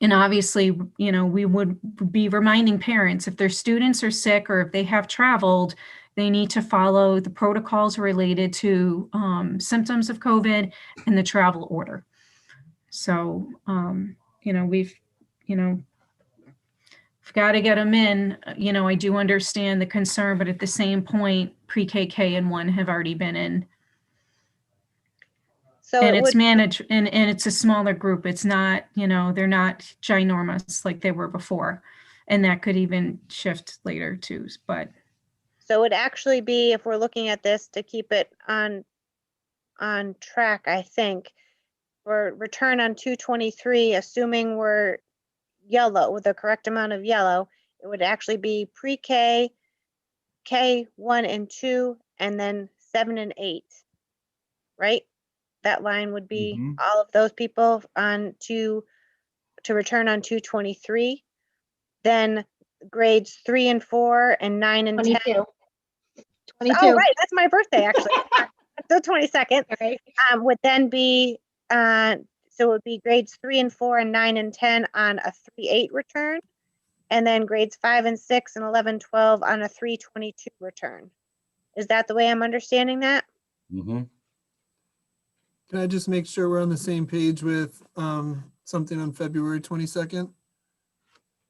And obviously, we would be reminding parents, if their students are sick or if they have traveled, they need to follow the protocols related to symptoms of COVID and the travel order. So, we've got to get them in. I do understand the concern, but at the same point, pre-K, K and 1 have already been in. So and it's managed, and it's a smaller group. It's not, they're not ginormous like they were before. And that could even shift later too, but. So it would actually be, if we're looking at this to keep it on track, I think, for return on 223, assuming we're yellow with the correct amount of yellow, it would actually be pre-K, K1 and 2, and then 7 and 8, right? That line would be all of those people on to return on 223. Then grades 3 and 4 and 9 and 10. 22. Oh, 22. right, that's my birthday, actually. The 22nd. Right. Would then be, so it would be grades 3 and 4 and 9 and 10 on a 3-8 return. And then grades 5 and 6 and 11, 12 on a 3-22 return. Is that the way I'm understanding that? Mm-hmm. Can I just make sure we're on the same page with something on February 22nd?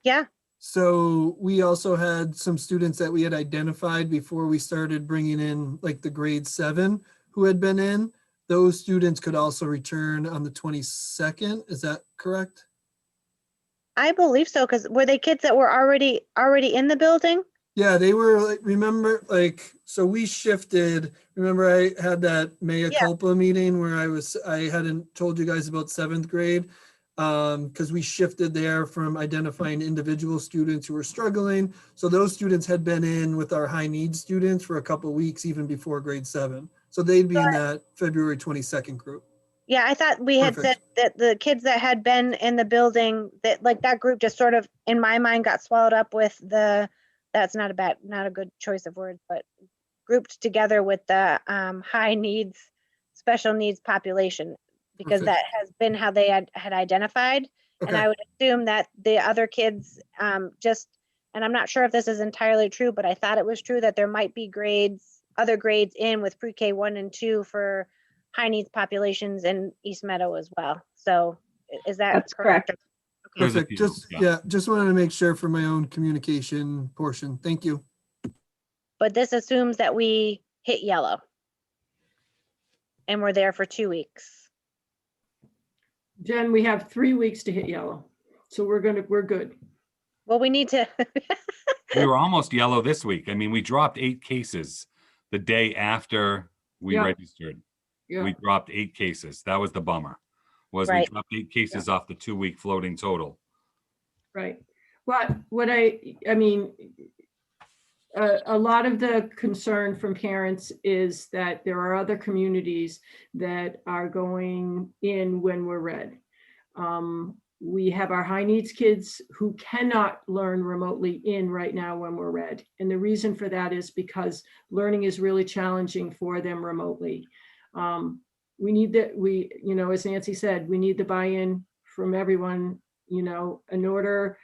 Yeah. So we also had some students that we had identified before we started bringing in like the grade 7 who had been in. Those students could also return on the 22nd. Is that correct? I believe so, because were they kids that were already in the building? Yeah, they were like, remember, like, so we shifted. Remember, I had that mea Yeah. culpa meeting where I hadn't told you guys about 7th grade. Because we shifted there from identifying individual students who were struggling. So those students had been in with our high needs students for a couple of weeks, even before grade 7. So they'd be in that February 22nd group. Yeah, I thought we had said that the kids that had been in the building, that like that group just sort of, in my mind, got swallowed up with that's not a good choice of words, but grouped together with the high needs, special needs population, because Perfect. that has been how they had identified. And Okay. I would assume that the other kids and I'm not sure if this is entirely true, but I thought it was true that there might be other grades in with pre-K 1 and 2 for high needs populations in East Meadow as well. So is that That's correct. Okay. There's a Perfect. few, Just, yeah, just wanted to make sure for my own communication portion. Thank you. But this assumes that we hit yellow and we're there for 2 weeks. Jen, we have 3 weeks to hit yellow. So we're good. Well, we need to. We were almost yellow this week. I mean, we dropped 8 cases the day after we Yeah. registered. Yeah. We dropped 8 cases. That was the bummer. We Right. dropped 8 cases off the 2-week floating total. Right. But what I mean, a lot of the concern from parents is that there are other communities that are going in when we're red. We have our high needs kids who cannot learn remotely in right now when we're red. And the reason for that is because learning is really challenging for them remotely. We need as Nancy said, we need the buy-in from everyone, in order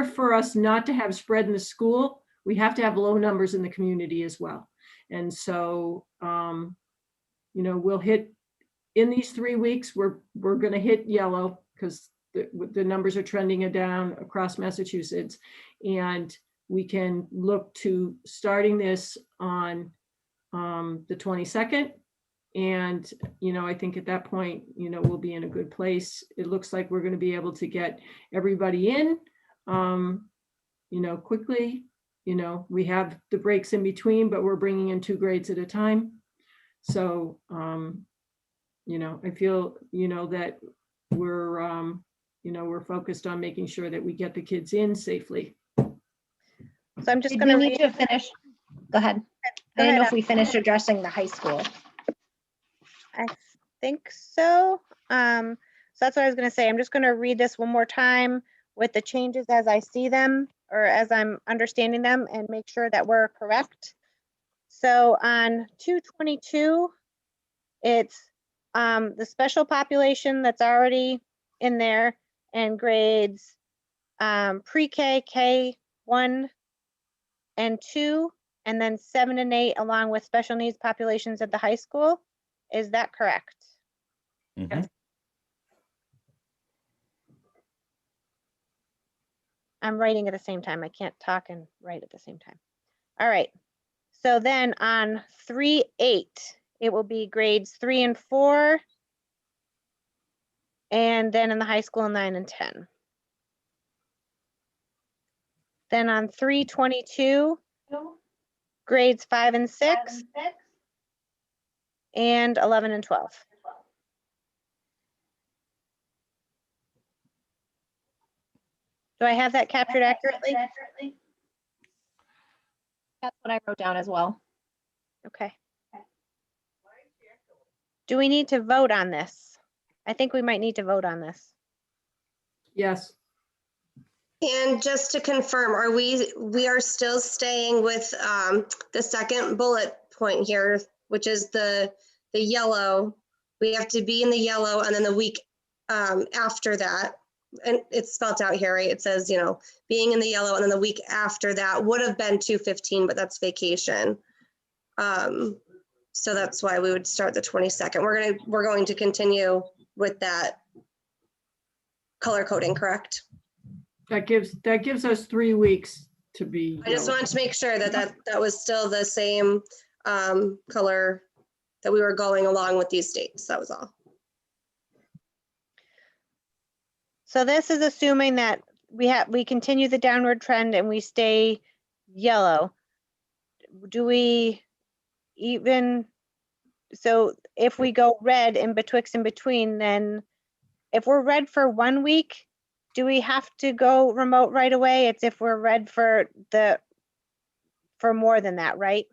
for us not to have spread in the school, we have to have low numbers in the community as well. And so, we'll hit in these 3 weeks, we're going to hit yellow because the numbers are trending down across Massachusetts. And we can look to starting this on the 22nd. And, I think at that point, we'll be in a good place. It looks like we're going to be able to get everybody in, quickly. We have the breaks in between, but we're bringing in 2 grades at a time. So, I feel, that we're focused on making sure that we get the kids in safely. So I'm just Did going we need to finish? Go ahead. I didn't know if we finished addressing the high school. I think so. So that's what I was going to say. I'm just going to read this one more time with the changes as I see them or as I'm understanding them and make sure that we're correct. So on 222, it's the special population that's already in there and grades pre-K, K1 and 2, and then 7 and 8 along with special needs populations at the high school. Is that correct? Mm-hmm. I'm writing at the same time. I can't talk and write at the same time. All right. So then on 3-8, it will be grades 3 and 4. And then in the high school, 9 and 10. Then on 322, grades 5 and 6. And 11 and 12. Do I have that captured accurately? That's what I wrote down as well. Okay. Do we need to vote on this? I think we might need to vote on this. Yes. And just to confirm, we are still staying with the second bullet point here, which is the yellow. We have to be in the yellow, and then the week after that, and it's spelled out here, right? It says, being in the yellow, and then the week after that would have been 2/15, but that's vacation. So that's why we would start the 22nd. We're going to continue with that color coding, correct? That gives us 3 weeks to be. I just wanted to make sure that was still the same color that we were going along with these dates. That was all. So this is assuming that we continue the downward trend and we stay yellow. Do we even, so if we go red in betwixt and between, then if we're red for 1 week, do we have to go remote right away? It's if we're red for more than that, right?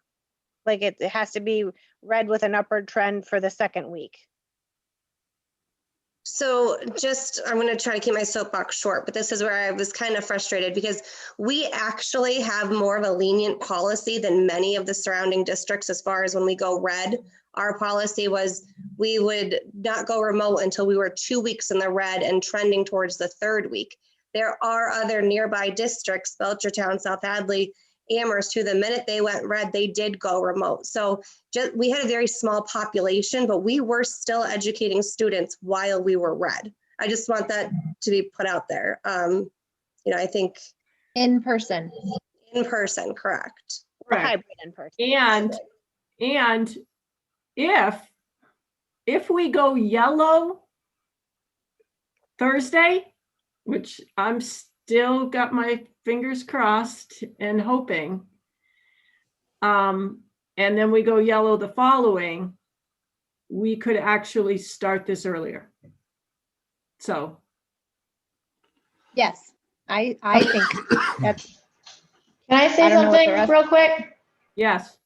Like it has to be red with an upward trend for the second week. So I'm going to try to keep my soapbox short, but this is where I was kind of frustrated because we actually have more of a lenient policy than many of the surrounding districts as far as when we go red. Our policy was we would not go remote until we were 2 weeks in the red and trending towards the third week. There are other nearby districts, Belchertown, South Hadley, Amherst, who the minute they went red, they did go remote. So we had a very small population, but we were still educating students while we were red. I just want that to be put out there. I think in person, correct. Correct. Hybrid in person. And if we go yellow Thursday, which I'm still got my fingers crossed and hoping, and then we go yellow the following, we could actually start this earlier. So. Yes, I think that's. Can I say something real quick? Yes.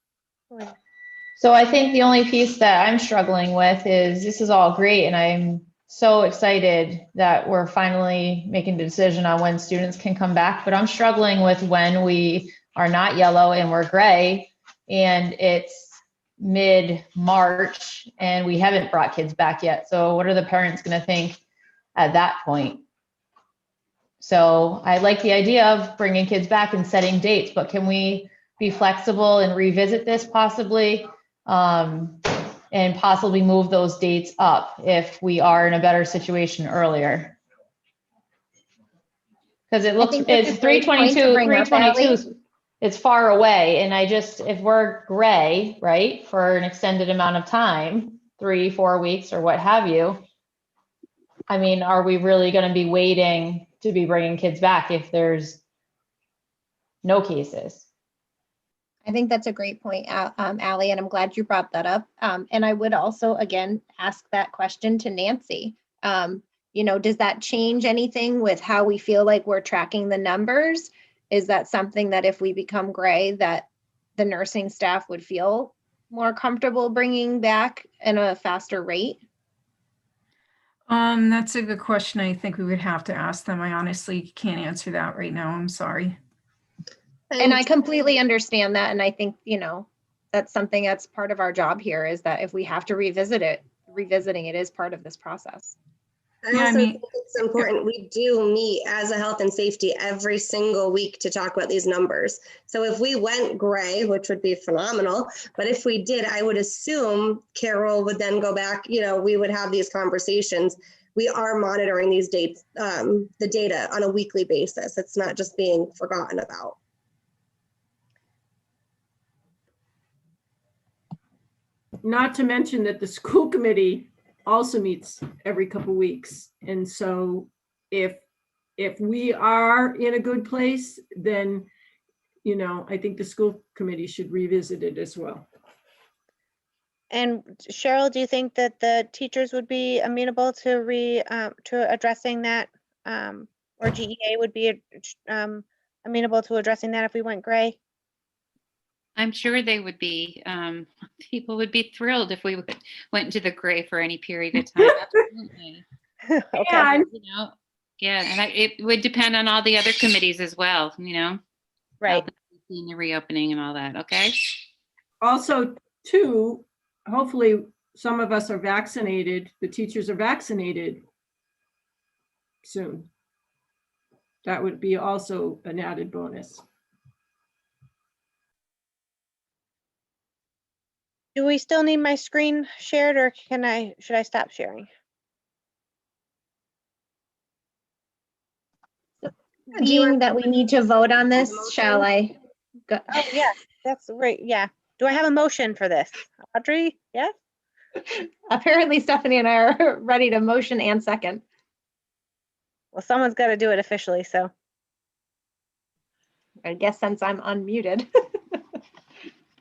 So I think the only piece that I'm struggling with is this is all great, and I'm so excited that we're finally making the decision on when students can come back, but I'm struggling with when we are not yellow and we're gray and it's mid-March and we haven't brought kids back yet. So what are the parents going to think at that point? So I like the idea of bringing kids back and setting dates, but can we be flexible and revisit this possibly? And possibly move those dates up if we are in a better situation earlier. Because it's 322, it's far away. And if we're gray, right, for an extended amount of time, 3-4 weeks or what have you, I mean, are we really going to be waiting to be bringing kids back if there's no cases? I think that's a great point, Allie, and I'm glad you brought that up. And I would also, again, ask that question to Nancy. Does that change anything with how we feel like we're tracking the numbers? Is that something that if we become gray, that the nursing staff would feel more comfortable bringing back in a faster rate? That's a good question. I think we would have to ask them. I honestly can't answer that right now. I'm sorry. And I completely understand that. And I think, that's something that's part of our job here is that if we have to revisiting it is part of this process. I also think it's important. We do meet as a health and safety every single week to talk about these numbers. So if we went gray, which would be phenomenal, but if we did, I would assume Carol would then go back, we would have these conversations. We are monitoring these dates, the data on a weekly basis. It's not just being forgotten about. Not to mention that the school committee also meets every couple weeks. And so if we are in a good place, then, I think the school committee should revisit it as well. And Cheryl, do you think that the teachers would be amenable to addressing that, or GEA would be amenable to addressing that if we went gray? I'm sure they would be. People would be thrilled if we went into the gray for any period of time. Absolutely. Okay. And, Yeah, and it would depend on all the other committees as well, you know? Right. In the reopening and all that, okay? Also, too, hopefully some of us are vaccinated, the teachers are vaccinated soon. That would be also an added bonus. Do we still need my screen shared or should I stop sharing? Being that we need to vote on this, shall I? Go? Oh, yeah, that's right. Yeah. Do I have a motion for this? Audrey? Yeah? Apparently Stephanie and I are ready to motion and second. Well, someone's got to do it officially, so. I guess since I'm unmuted.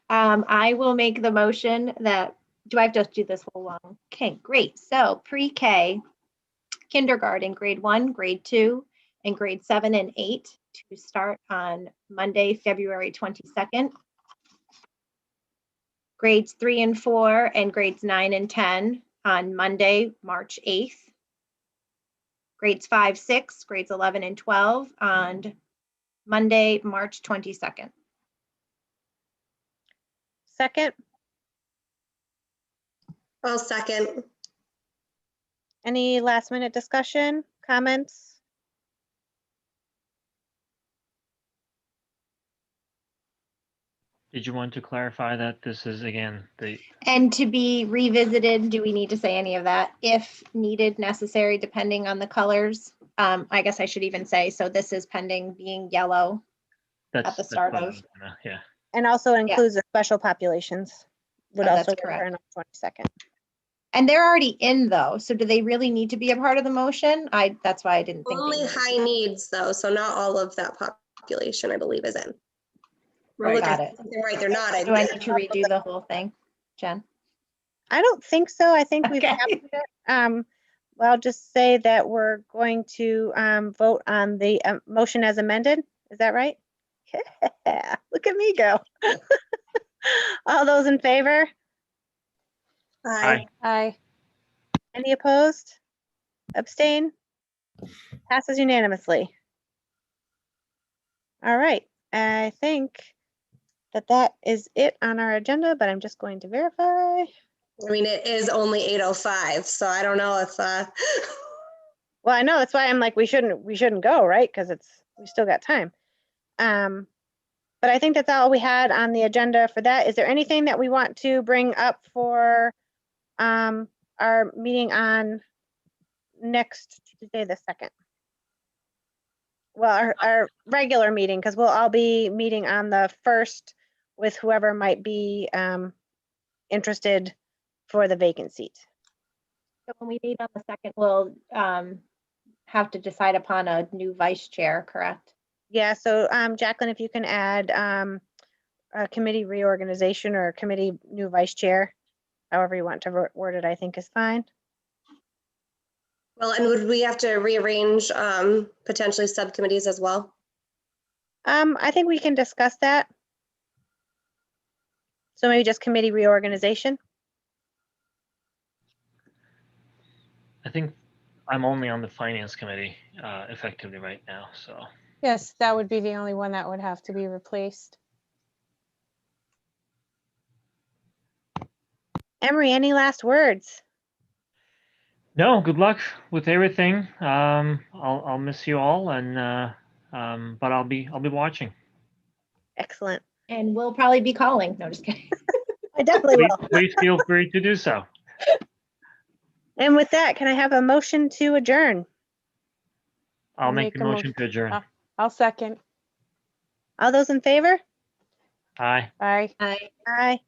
I will make the motion that, do I have to do this whole long? Okay, great. So pre-K, kindergarten, grade 1, grade 2, and grade 7 and 8 to start on Monday, February 22nd. Grades 3 and 4 and grades 9 and 10 on Monday, March 8th. Grades 5, 6, grades 11 and 12 on Monday, March 22nd. Second, I'll second. any last minute discussion, comments? Did you want to clarify that this is again the And to be revisited, do we need to say any of that? If needed, necessary, depending on the colors. I guess I should even say, so this is pending being yellow at the start what I of. was yeah. And also includes the special populations. Would Oh, that's also return correct. on 22nd. And they're already in though, so do they really need to be a part of the motion? That's why I didn't think. Only high needs though, so not all of that population, I believe, is in. Right, Look, got I it. think they're right, they're not. Do I need to redo the whole thing, Jen? I don't think so. I think we've Okay. captured it. Well, I'll just say that we're going to vote on the motion as amended. Is that right? Yeah, look at me go. All those in favor? Aye. Aye. Any opposed? Abstain? Passes unanimously. All right, I think that is it on our agenda, but I'm just going to verify. I mean, it is only 8:05, so I don't know if, Well, I know, that's why I'm like, we shouldn't go, right? Because we still got time. But I think that's all we had on the agenda for that. Is there anything that we want to bring up for our meeting on next Tuesday, the 2nd? Well, our regular meeting, because we'll all be meeting on the 1st with whoever might be interested for the vacant seat. So when we meet on the 2nd, we'll have to decide upon a new vice chair, correct? Yeah, so Jacqueline, if you can add a committee reorganization or committee new vice chair, however you want to word it, I think is fine. well, and would we have to rearrange potentially subcommittees as well? I think we can discuss that. So maybe just committee reorganization. I think I'm only on the finance committee effectively right now, so. Yes, that would be the only one that would have to be replaced. Emery, any last words? No, good luck with everything. I'll miss you all, and but I'll be watching. Excellent. And we'll probably be calling. No, just kidding. I definitely will. Please feel free to do so. And with that, can I have a motion to adjourn? I'll make the motion to adjourn. I'll second. All those in favor? Aye. Aye. Aye. Aye.